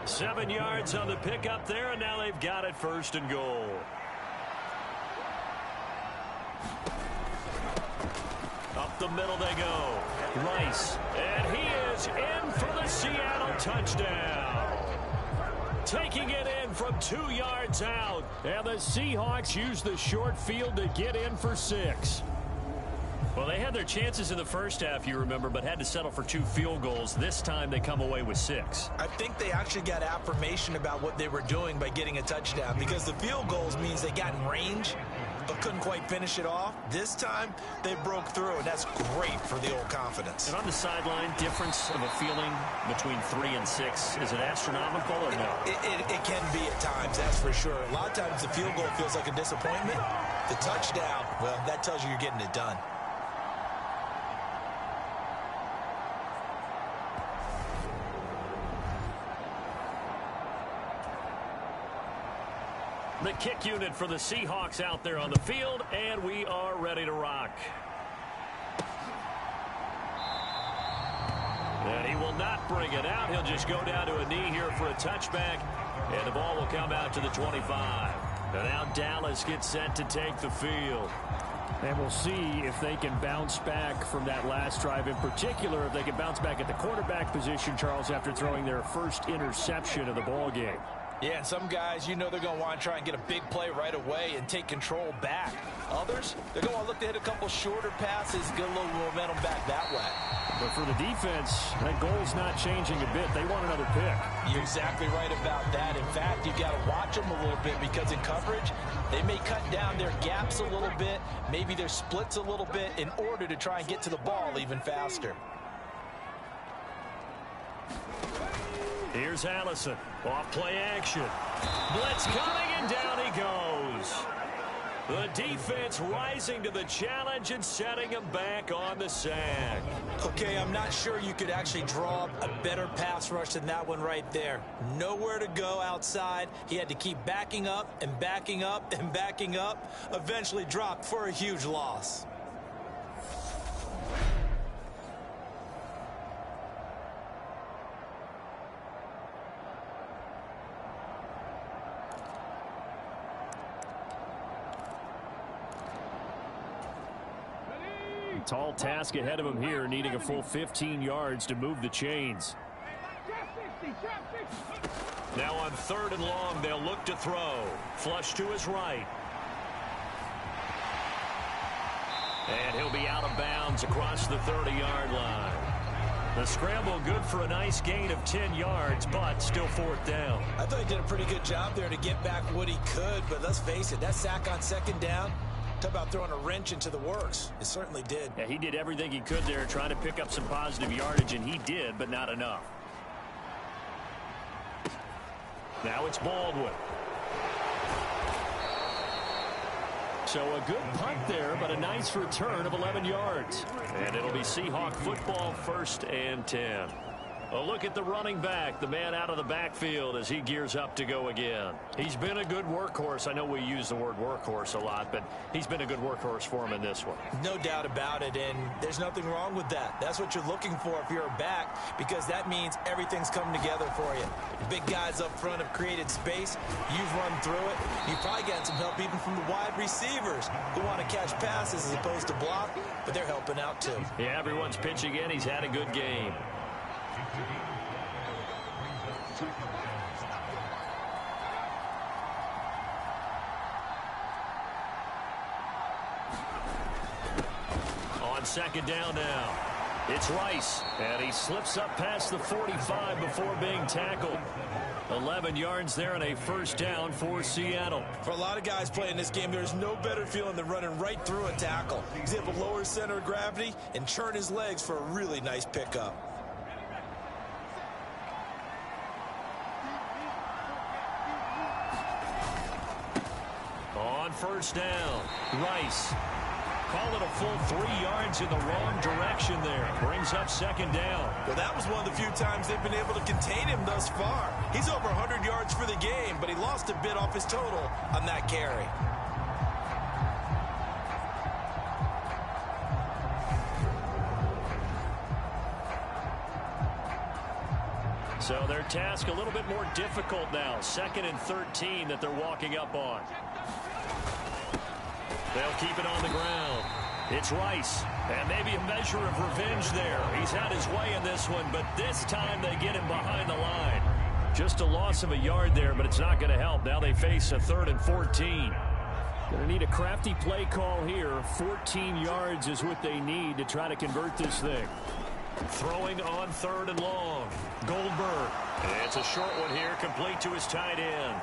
7 yards on the pickup there, and now they've got it first and goal. Up the middle they go. Rice, and he is in for the Seattle touchdown. Taking it in from 2 yards out, and the Seahawks use the short field to get in for 6. Well, they had their chances in the first half, you remember, but had to settle for 2 field goals. This time they come away with 6. I think they actually got affirmation about what they were doing by getting a touchdown, because the field goals means they got in range but couldn't quite finish it off. This time, they broke through, and that's great for the old confidence. And on the sideline, difference of a feeling between 3 and 6, is it astronomical or no? It can be at times, that's for sure. A lot of times the field goal feels like a disappointment. The touchdown, well, that tells you you're getting it done. The kick unit for the Seahawks out there on the field, and we are ready to rock. And he will not bring it out. He'll just go down to a knee here for a touchback, and the ball will come out to the 25. And now Dallas gets set to take the field. And we'll see if they can bounce back from that last drive. In particular, if they can bounce back at the quarterback position, Charles, after throwing their first interception of the ball game. Yeah, and some guys, you know they're going to want to try and get a big play right away and take control back. Others, they're going to look to hit a couple shorter passes, get a little momentum back that way. But for the defense, that goal's not changing a bit. They want another pick. You're exactly right about that. In fact, you've got to watch them a little bit, because in coverage, they may cut down their gaps a little bit, maybe their splits a little bit, in order to try and get to the ball even faster. Here's Allison. Off play action. Blitz coming, and down he goes. The defense rising to the challenge and setting him back on the sack. Okay, I'm not sure you could actually draw a better pass rush than that one right there. Nowhere to go outside. He had to keep backing up and backing up and backing up. Eventually dropped for a huge loss. Tall task ahead of him here, needing a full 15 yards to move the chains. Now on 3rd and long, they'll look to throw. Flush to his right. And he'll be out of bounds across the 30-yard line. The scramble good for a nice gain of 10 yards, but still 4th down. I thought he did a pretty good job there to get back what he could, but let's face it, that sack on 2nd down, talk about throwing a wrench into the works. It certainly did. Yeah, he did everything he could there, trying to pick up some positive yardage, and he did, but not enough. Now it's Baldwin. So a good punt there, but a nice return of 11 yards. And it'll be Seahawk football, 1st and 10. A look at the running back, the man out of the backfield as he gears up to go again. He's been a good workhorse. I know we use the word workhorse a lot, but he's been a good workhorse for him in this one. No doubt about it, and there's nothing wrong with that. That's what you're looking for if you're a back, because that means everything's coming together for you. The big guys up front have created space. You've run through it. You've probably gotten some help even from the wide receivers who want to catch passes as opposed to block, but they're helping out too. Yeah, everyone's pitching in. He's had a good game. On second down now, it's Rice, and he slips up past the 45 before being tackled. 11 yards there and a first down for Seattle. For a lot of guys playing this game, there's no better feeling than running right through a tackle. He's able to lower his center of gravity and churn his legs for a really nice pickup. On first down, Rice. Call it a full 3 yards in the wrong direction there. Brings up second down. Well, that was one of the few times they've been able to contain him thus far. He's over 100 yards for the game, but he lost a bit off his total on that carry. So their task a little bit more difficult now. 2nd and 13 that they're walking up on. They'll keep it on the ground. It's Rice. And maybe a measure of revenge there. He's had his way in this one, but this time they get him behind the line. Just a loss of a yard there, but it's not going to help. Now they face a 3rd and 14. Going to need a crafty play call here. 14 yards is what they need to try to convert this thing. Throwing on 3rd and long. Goldberg. It's a short one here, complete to his tight end.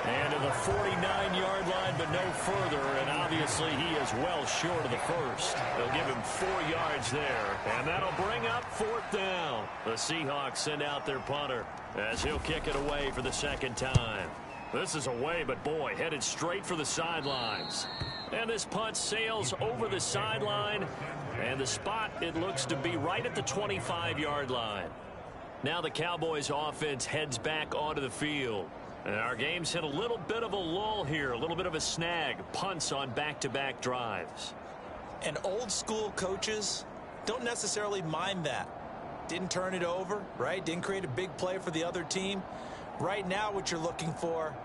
And to the 49-yard line, but no further. And obviously he is well short of the first. They'll give him 4 yards there. And that'll bring up 4th down. The Seahawks send out their punter as he'll kick it away for the 2nd time. This is away, but boy, headed straight for the sidelines. And this punt sails over the sideline. And the spot, it looks to be right at the 25-yard line. Now the Cowboys offense heads back onto the field. And our game's hit a little bit of a lull here, a little bit of a snag. Punts on back-to-back drives. And old-school coaches don't necessarily mind that. Didn't turn it over, right? Didn't create a big play for the other team. Right now what you're looking for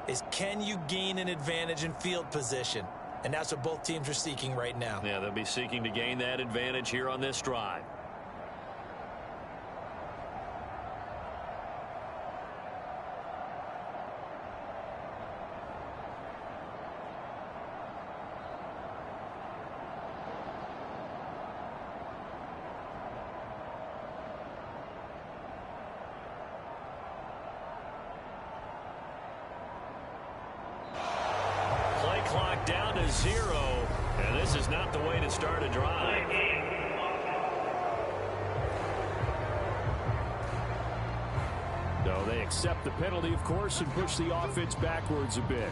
is, can you gain an advantage in field position? And that's what both teams are seeking right now. Yeah, they'll be seeking to gain that advantage here on this drive. Clock down to 0, and this is not the way to start a drive. No, they accept the penalty, of course, and push the offense backwards a bit.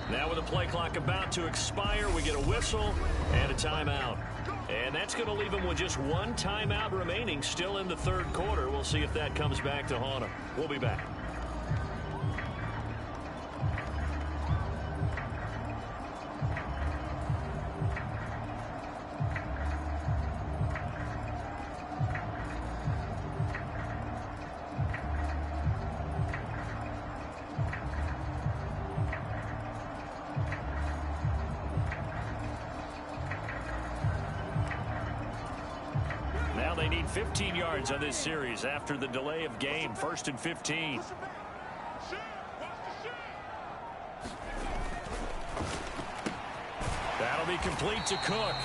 Now with the play clock about to expire, we get a whistle and a timeout. And that's going to leave them with just 1 timeout remaining still in the 3rd quarter. We'll see if that comes back to haunt them. We'll be back. They need 15 yards on this series after the delay of game. 1st and 15. That'll be complete to Cook.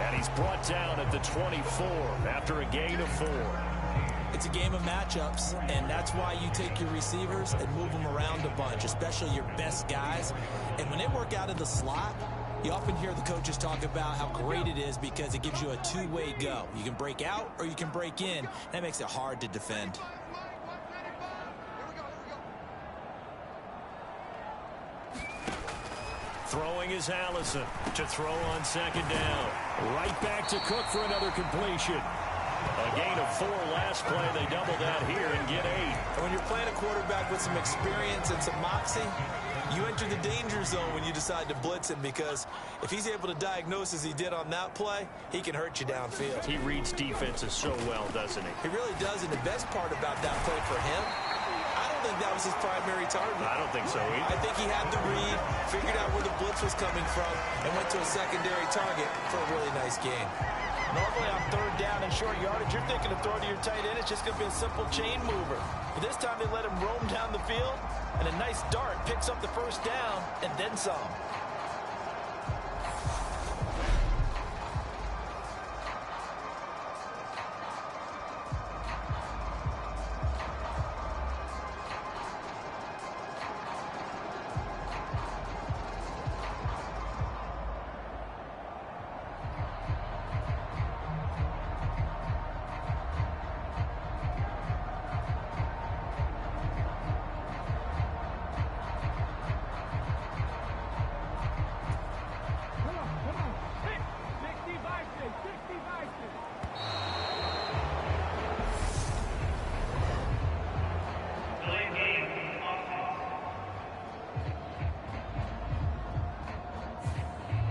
And he's brought down at the 24 after a gain of 4. It's a game of matchups, and that's why you take your receivers and move them around a bunch, especially your best guys. And when they work out of the slot, you often hear the coaches talk about how great it is because it gives you a two-way go. You can break out or you can break in. That makes it hard to defend. Throwing is Allison to throw on second down. Right back to Cook for another completion. A gain of 4 last play. They double that here and get 8. And when you're playing a quarterback with some experience and some moxie, you enter the danger zone when you decide to blitz him, because if he's able to diagnose as he did on that play, he can hurt you downfield. He reads defenses so well, doesn't he? He really does, and the best part about that play for him, I don't think that was his primary target. I don't think so either. I think he had the read, figured out where the blitz was coming from, and went to a secondary target for a really nice gain. Normally on third down and short yardage, you're thinking of throwing to your tight end. It's just going to be a simple chain mover. But this time they let him roam down the field, and a nice dart picks up the first down and then some.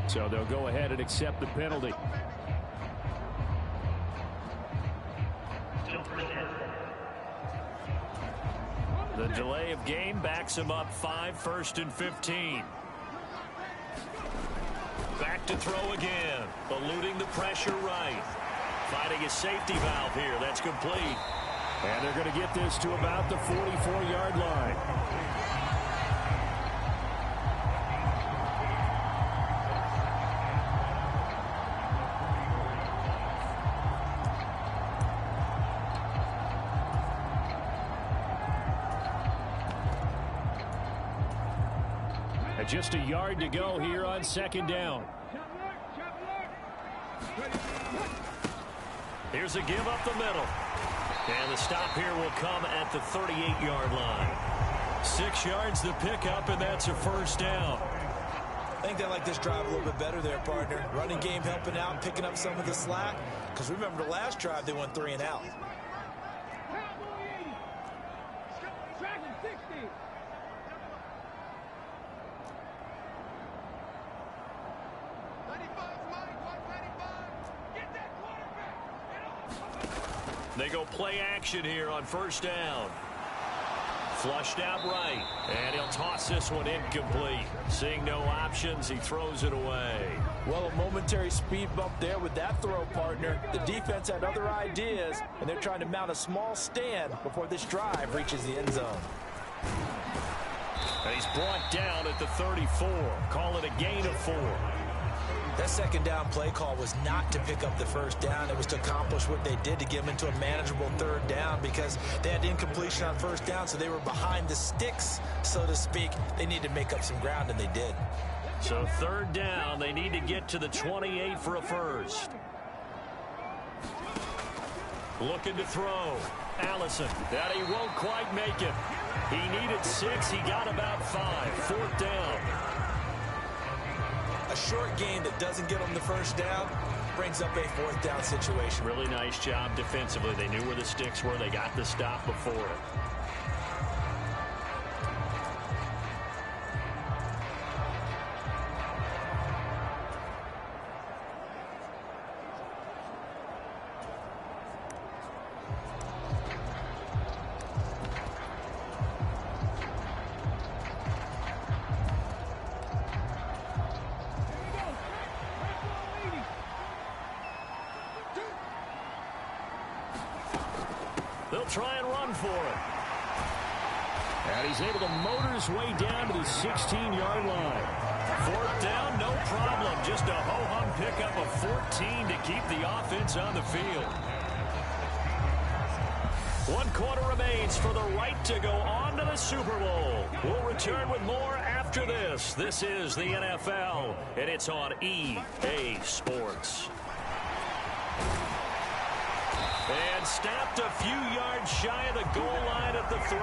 So they'll go ahead and accept the penalty. The delay of game backs him up 5, 1st and 15. Back to throw again. Eluding the pressure right. Finding a safety valve here. That's complete. And they're going to get this to about the 44-yard line. Just a yard to go here on second down. Here's a give up the middle. And the stop here will come at the 38-yard line. 6 yards the pickup, and that's a first down. I think they like this drive a little bit better there, partner. Running game helping out, picking up some of the slack. Because remember the last drive, they went 3 and out. They go play action here on first down. Flushed out right. And he'll toss this one incomplete. Seeing no options, he throws it away. Well, a momentary speed bump there with that throw, partner. The defense had other ideas, and they're trying to mount a small stand before this drive reaches the end zone. And he's brought down at the 34. Call it a gain of 4. That second down play call was not to pick up the first down. It was to accomplish what they did, to get them into a manageable third down, because they had incompletion on first down, so they were behind the sticks, so to speak. They needed to make up some ground, and they did. So third down, they need to get to the 28 for a first. Looking to throw. Allison. That he won't quite make it. He needed 6. He got about 5. Fourth down. A short game that doesn't get them the first down brings up a fourth down situation. Really nice job defensively. They knew where the sticks were. They got the stop before it. They'll try and run for it. And he's able to motor his way down to the 16-yard line. Fourth down, no problem. Just a ho-hum pickup of 15 to keep the offense on the field. 1 quarter remains for the right to go on to the Super Bowl. We'll return with more after this. This is the NFL, and it's on EA Sports. And stopped a few yards shy of the goal line at the 3.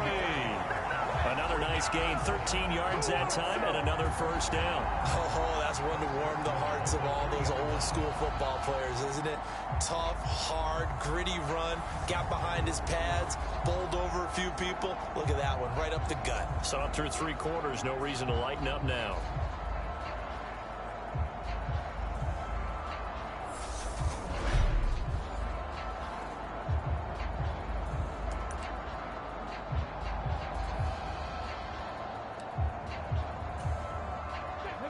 Another nice gain, 13 yards that time, and another first down. Oh, that's one to warm the hearts of all those old school football players, isn't it? Tough, hard, gritty run, got behind his pads, bowled over a few people. Look at that one, right up the gut. Saw it through 3 quarters, no reason to lighten up now.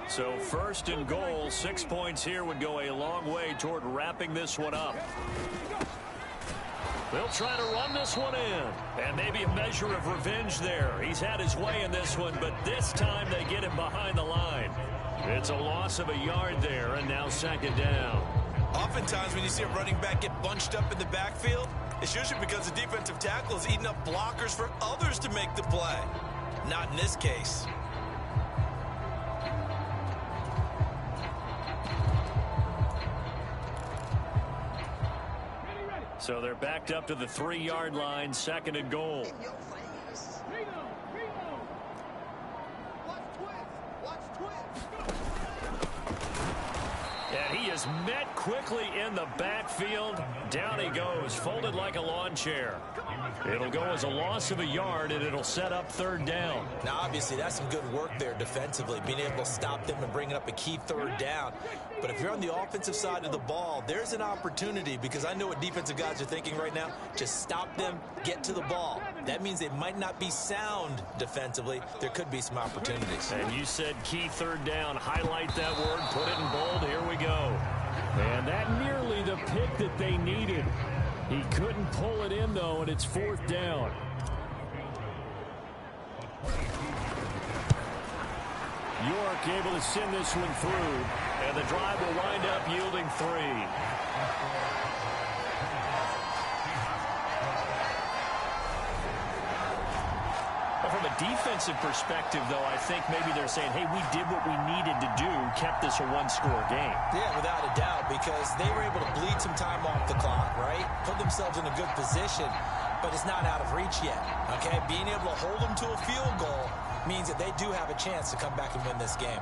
So 1st and goal, 6 points here would go a long way toward wrapping this one up. They'll try to run this one in. And maybe a measure of revenge there. He's had his way in this one, but this time they get him behind the line. It's a loss of a yard there, and now 2nd down. Oftentimes when you see a running back get bunched up in the backfield, it's usually because the defensive tackle is eating up blockers for others to make the play. Not in this case. So they're backed up to the 3-yard line, 2nd and goal. And he is met quickly in the backfield. Down he goes, folded like a lawn chair. It'll go as a loss of a yard, and it'll set up 3rd down. Now, obviously, that's some good work there defensively, being able to stop them and bringing up a key 3rd down. But if you're on the offensive side of the ball, there's an opportunity, because I know what defensive guys are thinking right now. Just stop them, get to the ball. That means they might not be sound defensively. There could be some opportunities. And you said key 3rd down. Highlight that word, put it in bold. Here we go. And that nearly the pick that they needed. He couldn't pull it in, though, and it's 4th down. York able to send this one through, and the drive will wind up yielding 3. From a defensive perspective, though, I think maybe they're saying, hey, we did what we needed to do, kept this a 1-score game. Yeah, without a doubt, because they were able to bleed some time off the clock, right? Put themselves in a good position, but it's not out of reach yet, okay? Being able to hold them to a field goal means that they do have a chance to come back and win this game.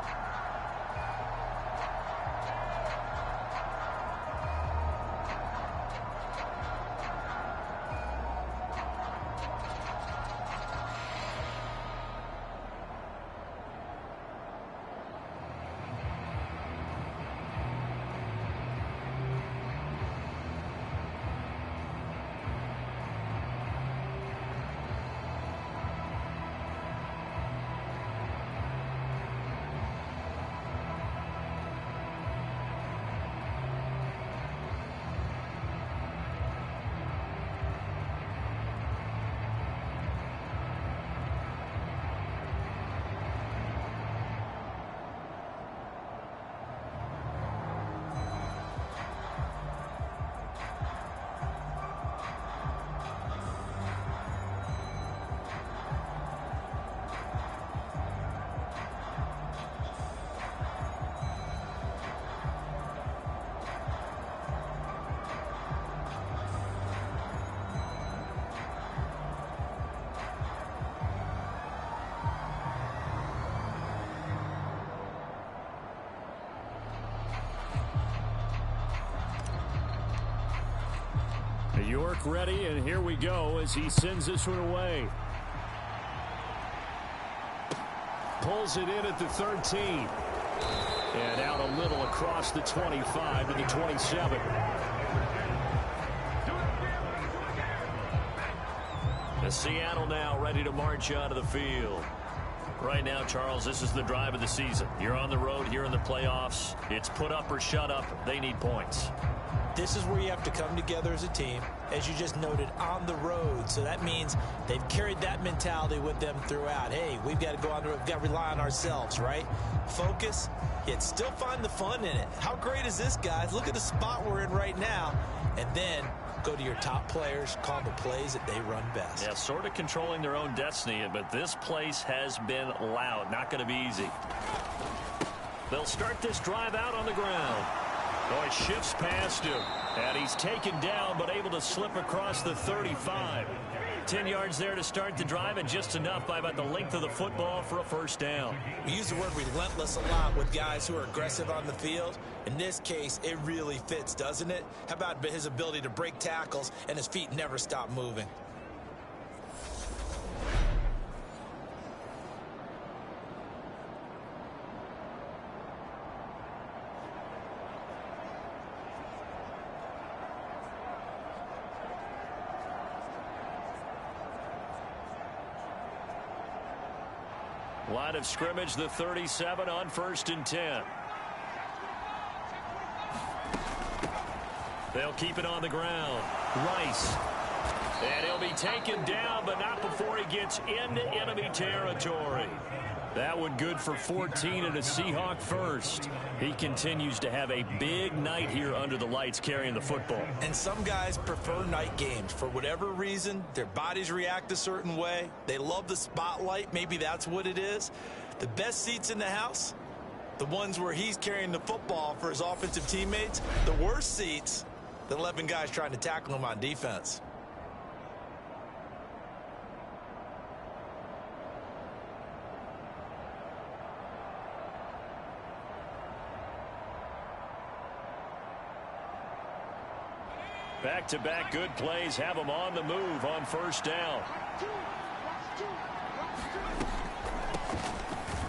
York ready, and here we go as he sends this one away. Pulls it in at the 13. And out a little across the 25 to the 27. The Seattle now ready to march out of the field. Right now, Charles, this is the drive of the season. You're on the road here in the playoffs. It's put up or shut up. They need points. this is where you have to come together as a team, as you just noted, on the road. So that means they've carried that mentality with them throughout. Hey, we've got to go on the road. We've got to rely on ourselves, right? Focus, yet still find the fun in it. How great is this, guys? Look at the spot we're in right now. And then go to your top players, call the plays that they run best. Yeah, sort of controlling their own destiny, but this place has been loud. Not going to be easy. They'll start this drive out on the ground. Oh, it shifts past him, and he's taken down but able to slip across the 35. 10 yards there to start the drive, and just enough by about the length of the football for a first down. We use the word relentless a lot with guys who are aggressive on the field. In this case, it really fits, doesn't it? How about his ability to break tackles and his feet never stop moving? Line of scrimmage, the 37 on 1st and 10. They'll keep it on the ground. Rice. And he'll be taken down, but not before he gets into enemy territory. That one good for 14 and a Seahawk first. He continues to have a big night here under the lights carrying the football. And some guys prefer night games. For whatever reason, their bodies react a certain way. They love the spotlight. Maybe that's what it is. The best seats in the house, the ones where he's carrying the football for his offensive teammates. The worst seats, the 11 guys trying to tackle him on defense. Back-to-back good plays have them on the move on 1st down.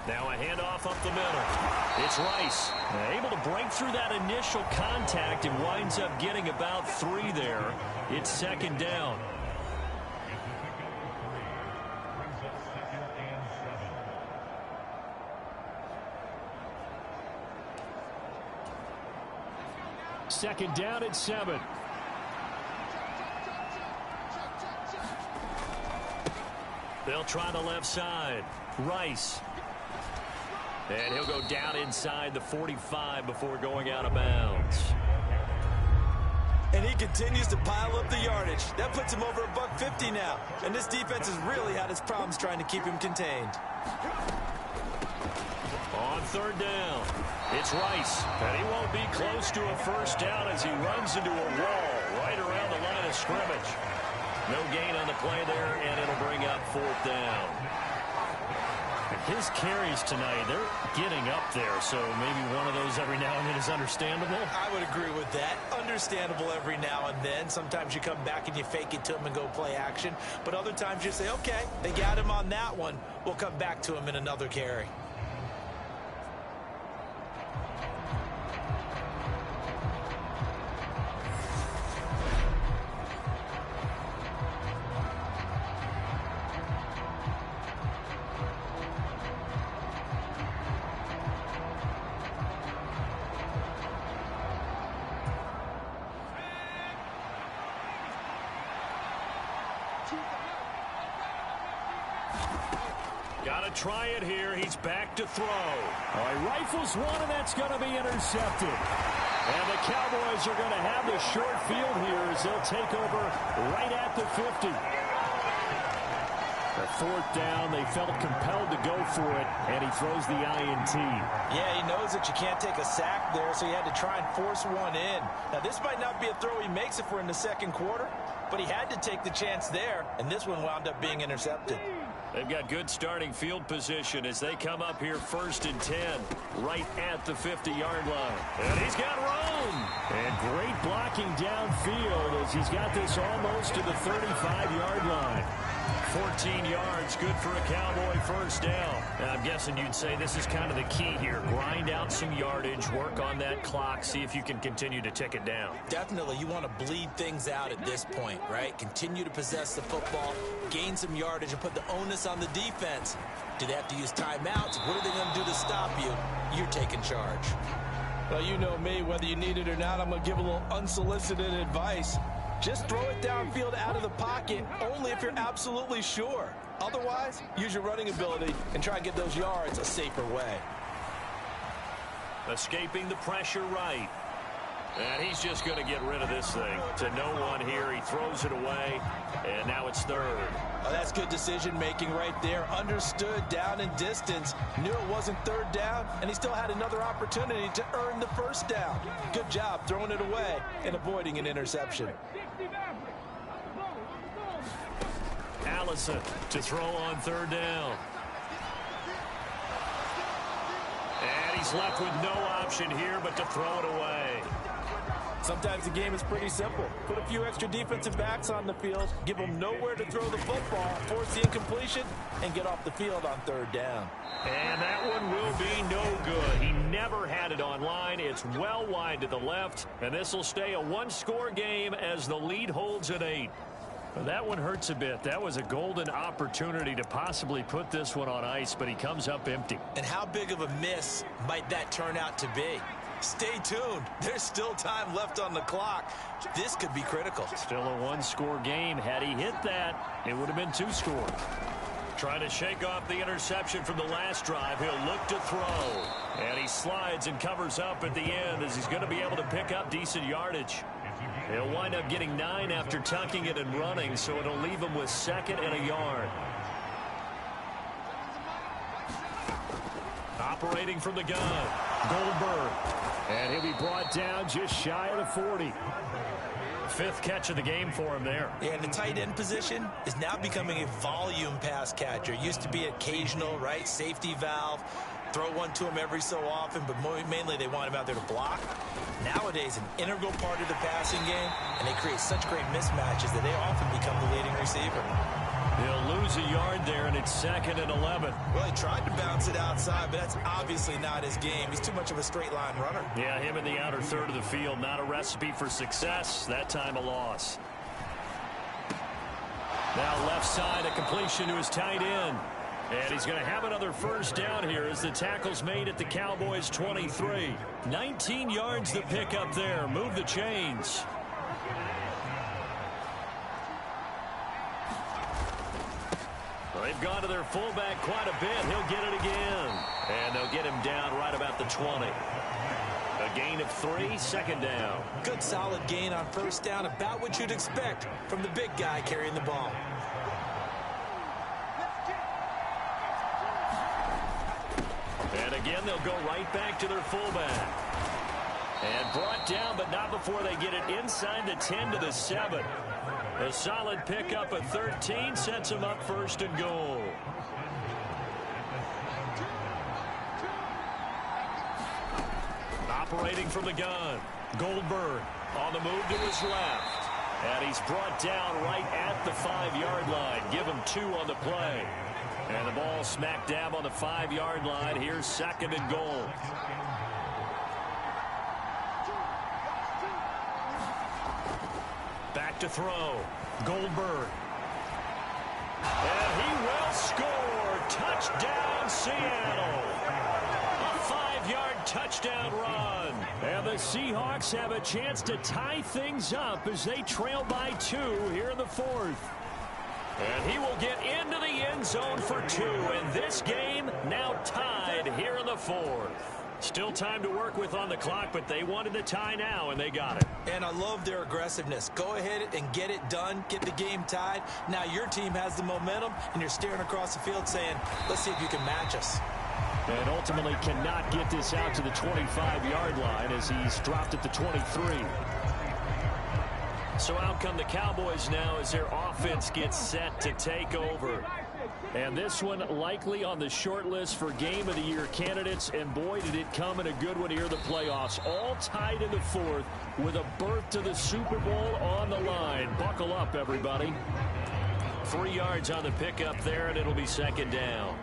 Now a handoff up the middle. It's Rice. Able to break through that initial contact and winds up getting about 3 there. It's 2nd down. Second down at 7. They'll try the left side. Rice. And he'll go down inside the 45 before going out of bounds. And he continues to pile up the yardage. That puts him over $150 now. And this defense has really had its problems trying to keep him contained. On 3rd down, it's Rice. And he won't be close to a first down as he runs into a wall right around the line of scrimmage. No gain on the play there, and it'll bring up 4th down. His carries tonight, they're getting up there, so maybe one of those every now and then is understandable. I would agree with that. Understandable every now and then. Sometimes you come back and you fake it to him and go play action. But other times you say, okay, they got him on that one. We'll come back to him in another carry. Got to try it here. He's back to throw. All right, rifles one, and that's going to be intercepted. And the Cowboys are going to have the short field here as they'll take over right at the 50. The 4th down, they felt compelled to go for it, and he throws the INT. Yeah, he knows that you can't take a sack there, so he had to try and force one in. Now, this might not be a throw he makes if we're in the 2nd quarter, but he had to take the chance there, and this one wound up being intercepted. They've got good starting field position as they come up here 1st and 10, right at the 50-yard line. And he's got room. And great blocking downfield as he's got this almost to the 35-yard line. 14 yards, good for a Cowboy first down. And I'm guessing you'd say this is kind of the key here. Grind out some yardage, work on that clock, see if you can continue to tick it down. Definitely, you want to bleed things out at this point, right? Continue to possess the football, gain some yardage, and put the onus on the defense. Do they have to use timeouts? What are they going to do to stop you? You're taking charge. Well, you know me, whether you need it or not, I'm going to give a little unsolicited advice. Just throw it downfield out of the pocket, only if you're absolutely sure. Otherwise, use your running ability and try and get those yards a safer way. Escaping the pressure right. And he's just going to get rid of this thing. To no one here, he throws it away, and now it's third. Oh, that's good decision-making right there. Understood down and distance. Knew it wasn't third down, and he still had another opportunity to earn the first down. Good job throwing it away and avoiding an interception. Allison to throw on third down. And he's left with no option here but to throw it away. Sometimes the game is pretty simple. Put a few extra defensive backs on the field, give them nowhere to throw the football, force the incompletion, and get off the field on third down. And that one will be no good. He never had it on line. It's well wide to the left, and this will stay a one-score game as the lead holds at 8. Well, that one hurts a bit. That was a golden opportunity to possibly put this one on ice, but he comes up empty. And how big of a miss might that turn out to be? Stay tuned. There's still time left on the clock. This could be critical. Still a one-score game. Had he hit that, it would have been 2 scores. Trying to shake off the interception from the last drive. He'll look to throw. And he slides and covers up at the end as he's going to be able to pick up decent yardage. He'll wind up getting 9 after tucking it and running, so it'll leave him with 2nd and a yard. Operating from the gun, Goldberg. And he'll be brought down just shy of the 40. 5th catch of the game for him there. Yeah, and the tight end position is now becoming a volume pass catcher. Used to be occasional, right? Safety valve. Throw one to him every so often, but mainly they want him out there to block. Nowadays, an integral part of the passing game, and they create such great mismatches that they often become the leading receiver. He'll lose a yard there, and it's 2nd and 11. Well, he tried to bounce it outside, but that's obviously not his game. He's too much of a straight-line runner. Yeah, him in the outer third of the field, not a recipe for success. That time a loss. Now left side, a completion to his tight end. And he's going to have another first down here as the tackle's made at the Cowboys' 23. 19 yards to pick up there. Move the chains. They've gone to their fullback quite a bit. He'll get it again. And they'll get him down right about the 20. A gain of 3, 2nd down. Good solid gain on first down, about what you'd expect from the big guy carrying the ball. And again, they'll go right back to their fullback. And brought down, but not before they get it inside the 10 to the 7. A solid pickup at 13 sets them up 1st and goal. Operating from the gun, Goldberg on the move to his left. And he's brought down right at the 5-yard line. Give him 2 on the play. And the ball smack dab on the 5-yard line. Here's 2nd and goal. Back to throw. Goldberg. And he will score. Touchdown, Seattle. A 5-yard touchdown run. And the Seahawks have a chance to tie things up as they trail by 2 here in the 4th. And he will get into the end zone for 2. And this game now tied here in the 4th. Still time to work with on the clock, but they wanted the tie now, and they got it. And I love their aggressiveness. Go ahead and get it done. Get the game tied. Now your team has the momentum, and you're staring across the field saying, let's see if you can match us. And ultimately cannot get this out to the 25-yard line as he's dropped at the 23. So out come the Cowboys now as their offense gets set to take over. And this one likely on the short list for Game of the Year candidates. And boy, did it come in a good one here in the playoffs. All tied in the 4th with a berth to the Super Bowl on the line. Buckle up, everybody. 3 yards on the pickup there, and it'll be 2nd down.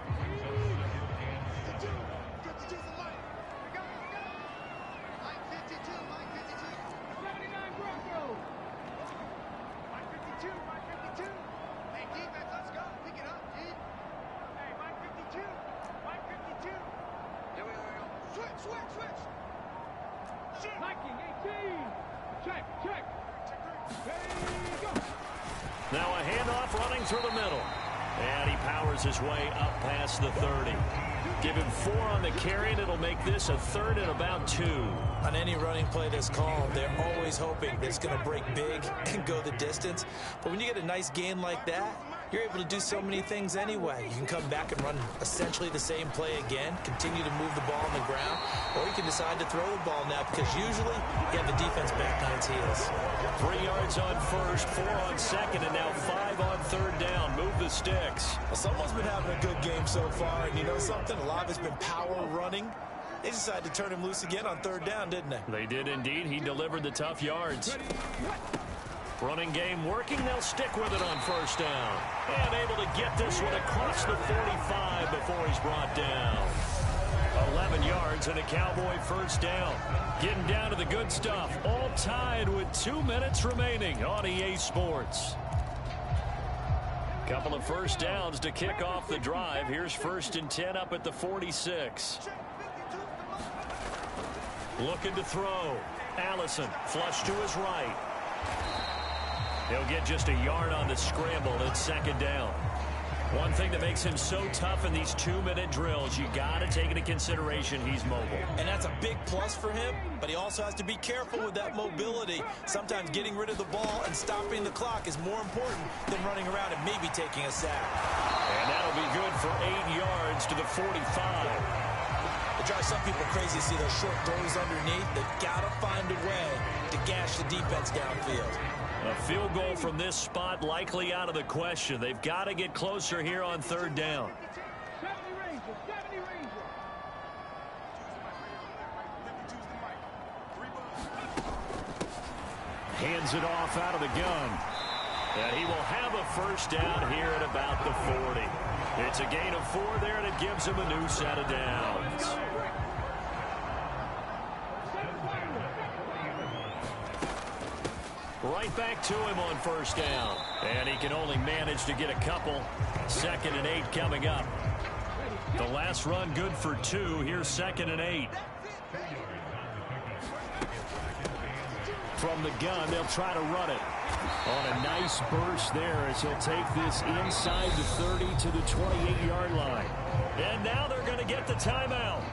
Now a handoff running through the middle. And he powers his way up past the 30. Give him 4 on the carry, and it'll make this a 3rd and about 2. On any running play that's called, they're always hoping that it's going to break big and go the distance. But when you get a nice gain like that, you're able to do so many things anyway. You can come back and run essentially the same play again, continue to move the ball on the ground, or you can decide to throw the ball now because usually you have the defense back on its heels. 3 yards on first, 4 on second, and now 5 on 3rd down. Move the sticks. Well, someone's been having a good game so far, and you know something? A lot of it's been power running. They decided to turn him loose again on 3rd down, didn't they? They did indeed. He delivered the tough yards. Running game working. They'll stick with it on 1st down. And able to get this one across the 45 before he's brought down. 11 yards and a Cowboy 1st down. Getting down to the good stuff. All tied with 2 minutes remaining on EA Sports. Couple of 1st downs to kick off the drive. Here's 1st and 10 up at the 46. Looking to throw. Allison flush to his right. He'll get just a yard on the scramble. It's 2nd down. One thing that makes him so tough in these 2-minute drills, you got to take into consideration he's mobile. And that's a big plus for him, but he also has to be careful with that mobility. Sometimes getting rid of the ball and stopping the clock is more important than running around and maybe taking a sack. And that'll be good for 8 yards to the 45. It drives some people crazy to see those short throws underneath. They've got to find a way to gash the defense downfield. A field goal from this spot likely out of the question. They've got to get closer here on 3rd down. Hands it off out of the gun. And he will have a 1st down here at about the 40. It's a gain of 4 there, and it gives him a new set of downs. Right back to him on 1st down. And he can only manage to get a couple. 2nd and 8 coming up. The last run good for 2. Here's 2nd and 8. From the gun, they'll try to run it. On a nice burst there as he'll take this inside the 30 to the 28-yard line. And now they're going to get the timeout.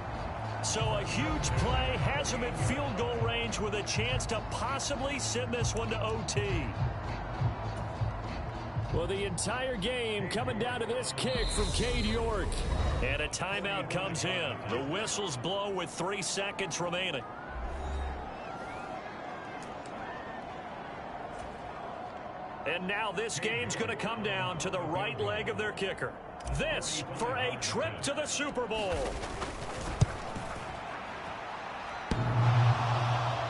So a huge play has him in field goal range with a chance to possibly send this one to OT. Well, the entire game coming down to this kick from Cade York. And a timeout comes in. The whistles blow with 3 seconds remaining. And now this game's going to come down to the right leg of their kicker. This for a trip to the Super Bowl.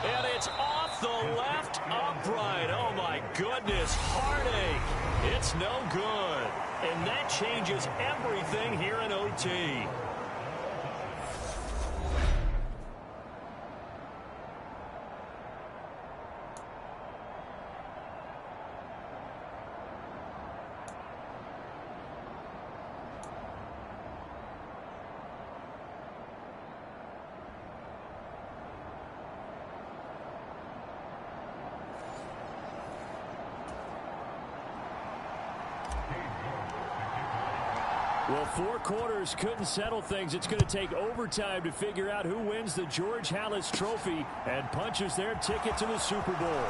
And it's off the left upright. Oh, my goodness. Heartache. It's no good. And that changes everything here in OT. Well, 4 quarters couldn't settle things. It's going to take overtime to figure out who wins the George Halas Trophy and punches their ticket to the Super Bowl.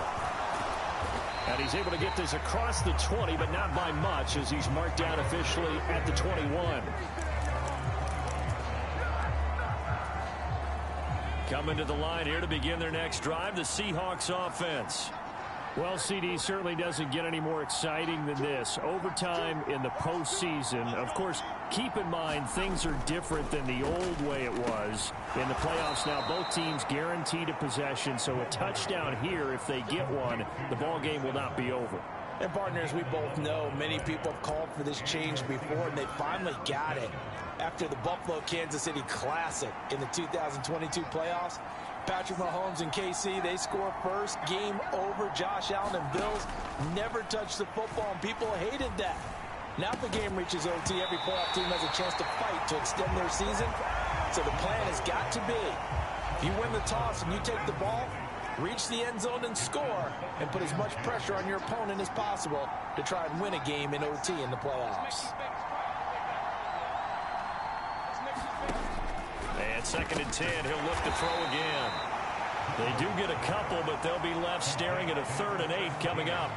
And he's able to get this across the 20, but not by much as he's marked down officially at the 21. Coming to the line here to begin their next drive, the Seahawks offense. Well, CD certainly doesn't get any more exciting than this. Overtime in the postseason. Of course, keep in mind things are different than the old way it was. In the playoffs now, both teams guaranteed a possession, so a touchdown here, if they get one, the ball game will not be over. And partners, we both know many people have called for this change before, and they finally got it. After the Buffalo-Kansas City Classic in the 2022 playoffs, Patrick Mahomes and KC, they score first. Game over. Josh Allen and Bills never touched the football, and people hated that. Now if the game reaches OT, every playoff team has a chance to fight to extend their season. So the plan has got to be, if you win the toss and you take the ball, reach the end zone and score, and put as much pressure on your opponent as possible to try and win a game in OT in the playoffs. And 2nd and 10, he'll look to throw again. They do get a couple, but they'll be left staring at a 3rd and 8 coming up.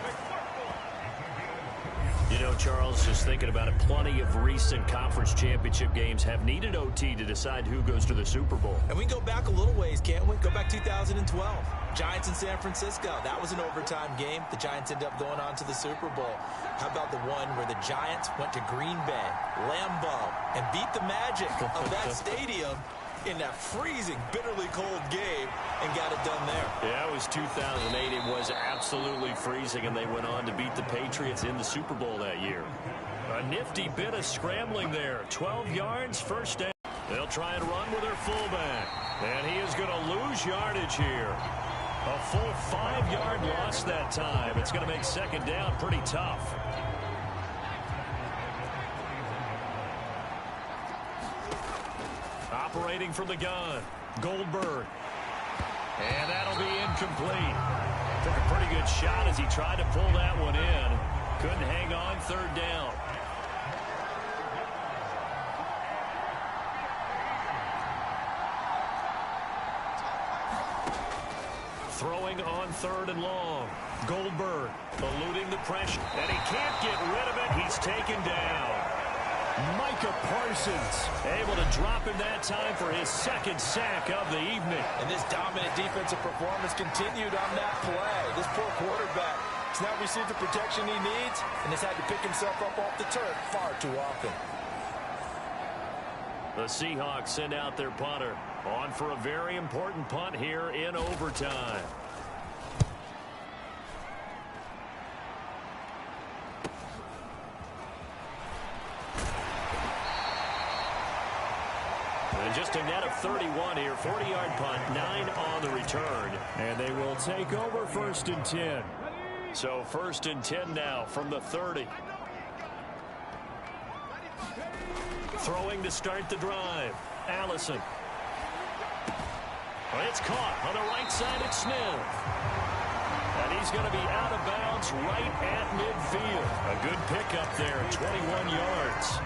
You know, Charles, just thinking about it, plenty of recent conference championship games have needed OT to decide who goes to the Super Bowl. And we can go back a little ways, can't we? Go back 2012. Giants in San Francisco. That was an overtime game. The Giants ended up going on to the Super Bowl. How about the one where the Giants went to Green Bay, Lambeau, and beat the magic of that stadium in that freezing, bitterly cold game and got it done there. Yeah, it was 2008. It was absolutely freezing, and they went on to beat the Patriots in the Super Bowl that year. A nifty bit of scrambling there. 12 yards, first down. They'll try and run with their fullback, and he is going to lose yardage here. A full 5-yard loss that time. It's going to make 2nd down pretty tough. Operating from the gun, Goldberg. And that'll be incomplete. Took a pretty good shot as he tried to pull that one in. Couldn't hang on, 3rd down. Throwing on 3rd and long. Goldberg eluding the pressure. And he can't get rid of it. He's taken down. Micah Parsons able to drop him that time for his 2nd sack of the evening. And this dominant defensive performance continued on that play. This poor quarterback has not received the protection he needs and has had to pick himself up off the turf far too often. The Seahawks send out their punter on for a very important punt here in overtime. And just a net of 31 here. 40-yard punt, 9 on the return. And they will take over 1st and 10. So 1st and 10 now from the 30. Throwing to start the drive. Allison. Well, it's caught on the right side at Smith. And he's going to be out of bounds right at midfield. A good pickup there, 21 yards.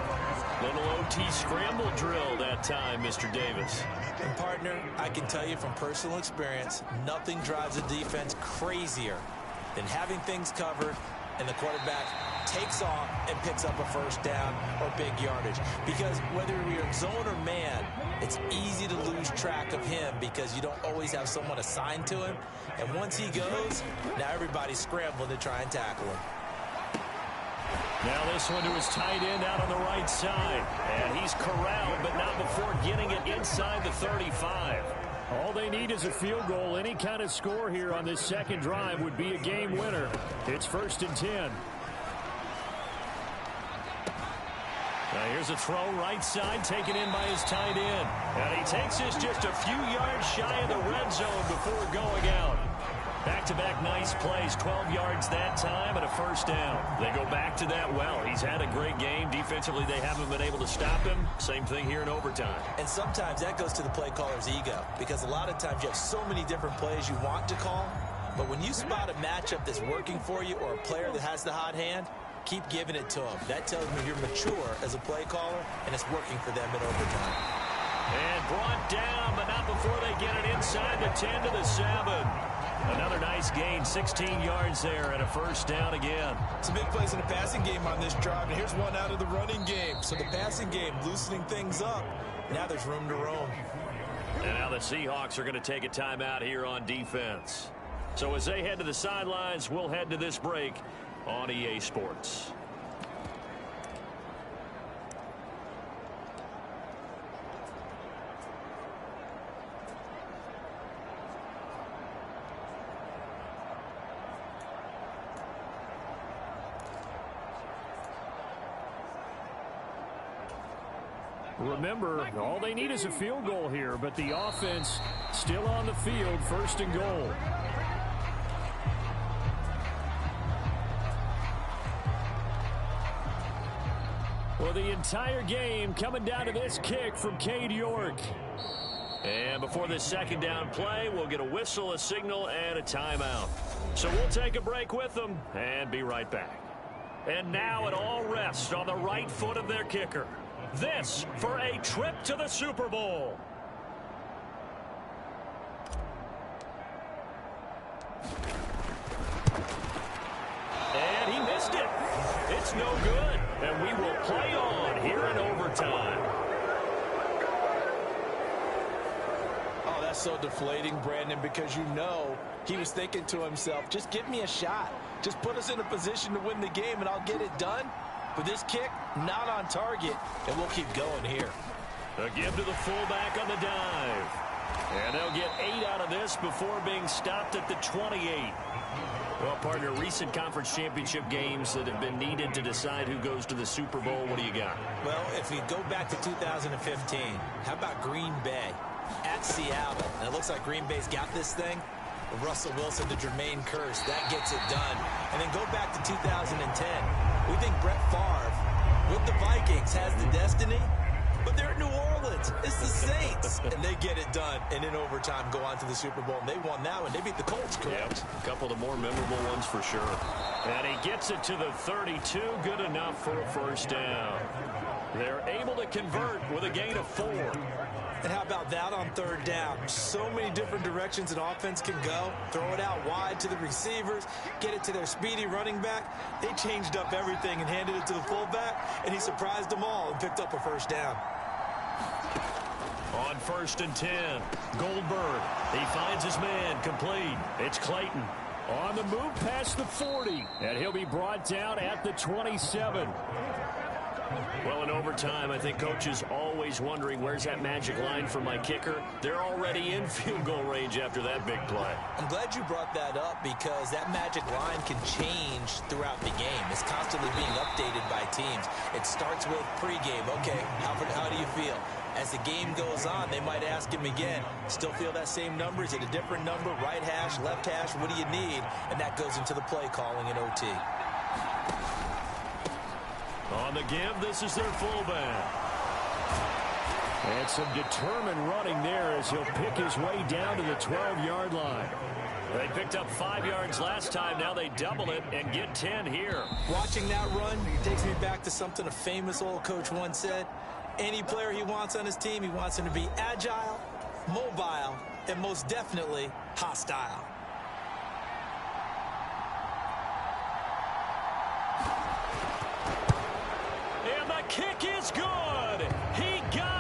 Little OT scramble drill that time, Mr. Davis. And, partner, I can tell you from personal experience, nothing drives a defense crazier than having things covered and the quarterback takes off and picks up a 1st down or big yardage. Because whether you're in zone or man, it's easy to lose track of him because you don't always have someone assigned to him. And once he goes, now everybody's scrambling to try and tackle him. Now this one to his tight end out on the right side. And he's corralled, but not before getting it inside the 35. All they need is a field goal. Any kind of score here on this 2nd drive would be a game winner. It's 1st and 10. Now here's a throw right side taken in by his tight end. And he takes this just a few yards shy of the red zone before going out. Back-to-back nice plays, 12 yards that time and a 1st down. They go back to that well. He's had a great game. Defensively, they haven't been able to stop him. Same thing here in overtime. And sometimes that goes to the play caller's ego because a lot of times you have so many different plays you want to call. But when you spot a matchup that's working for you or a player that has the hot hand, keep giving it to him. That tells me you're mature as a play caller, and it's working for them in overtime. And brought down, but not before they get it inside the 10 to the 7. Another nice gain, 16 yards there and a 1st down again. Some big plays in the passing game on this drive, and here's one out of the running game. So the passing game loosening things up. Now there's room to roam. And now the Seahawks are going to take a timeout here on defense. So as they head to the sidelines, we'll head to this break on EA Sports. Remember, all they need is a field goal here, but the offense still on the field, 1st and goal. Well, the entire game coming down to this kick from Cade York. And before this second down play, we'll get a whistle, a signal, and a timeout. So we'll take a break with them and be right back. And now it all rests on the right foot of their kicker. This for a trip to the Super Bowl. And he missed it. It's no good. And we will play on here in overtime. Oh, that's so deflating, Brandon, because you know he was thinking to himself, just give me a shot. Just put us in a position to win the game, and I'll get it done. But this kick, not on target, and we'll keep going here. A give to the fullback on the dive. And they'll get 8 out of this before being stopped at the 28. Well, partner, recent conference championship games that have been needed to decide who goes to the Super Bowl, what do you got? Well, if we go back to 2015, how about Green Bay at Seattle? And it looks like Green Bay's got this thing. Russell Wilson to Jermaine Kearse, that gets it done. And then go back to 2010. We think Brett Favre with the Vikings has the destiny, but they're at New Orleans. It's the Saints. And they get it done. And in overtime, go on to the Super Bowl. And they won that one. They beat the Colts, correct? Yep. A couple of the more memorable ones for sure. And he gets it to the 32. Good enough for a first down. They're able to convert with a gain of 4. And how about that on third down? So many different directions an offense can go. Throw it out wide to the receivers, get it to their speedy running back. They changed up everything and handed it to the fullback, and he surprised them all and picked up a first down. On 1st and 10, Goldberg. He finds his man, complete. It's Clayton. On the move past the 40, and he'll be brought down at the 27. Well, in overtime, I think Coach is always wondering, where's that magic line for my kicker? They're already in field goal range after that big play. I'm glad you brought that up because that magic line can change throughout the game. It's constantly being updated by teams. It starts with pregame. Okay, how do you feel? As the game goes on, they might ask him again, still feel that same number? Is it a different number? Right hash, left hash, what do you need? And that goes into the play calling in OT. On the give, this is their fullback. And some determined running there as he'll pick his way down to the 12-yard line. They picked up 5 yards last time. Now they double it and get 10 here. Watching that run takes me back to something a famous old coach once said. Any player he wants on his team, he wants him to be agile, mobile, and most definitely hostile. And the kick is good. He got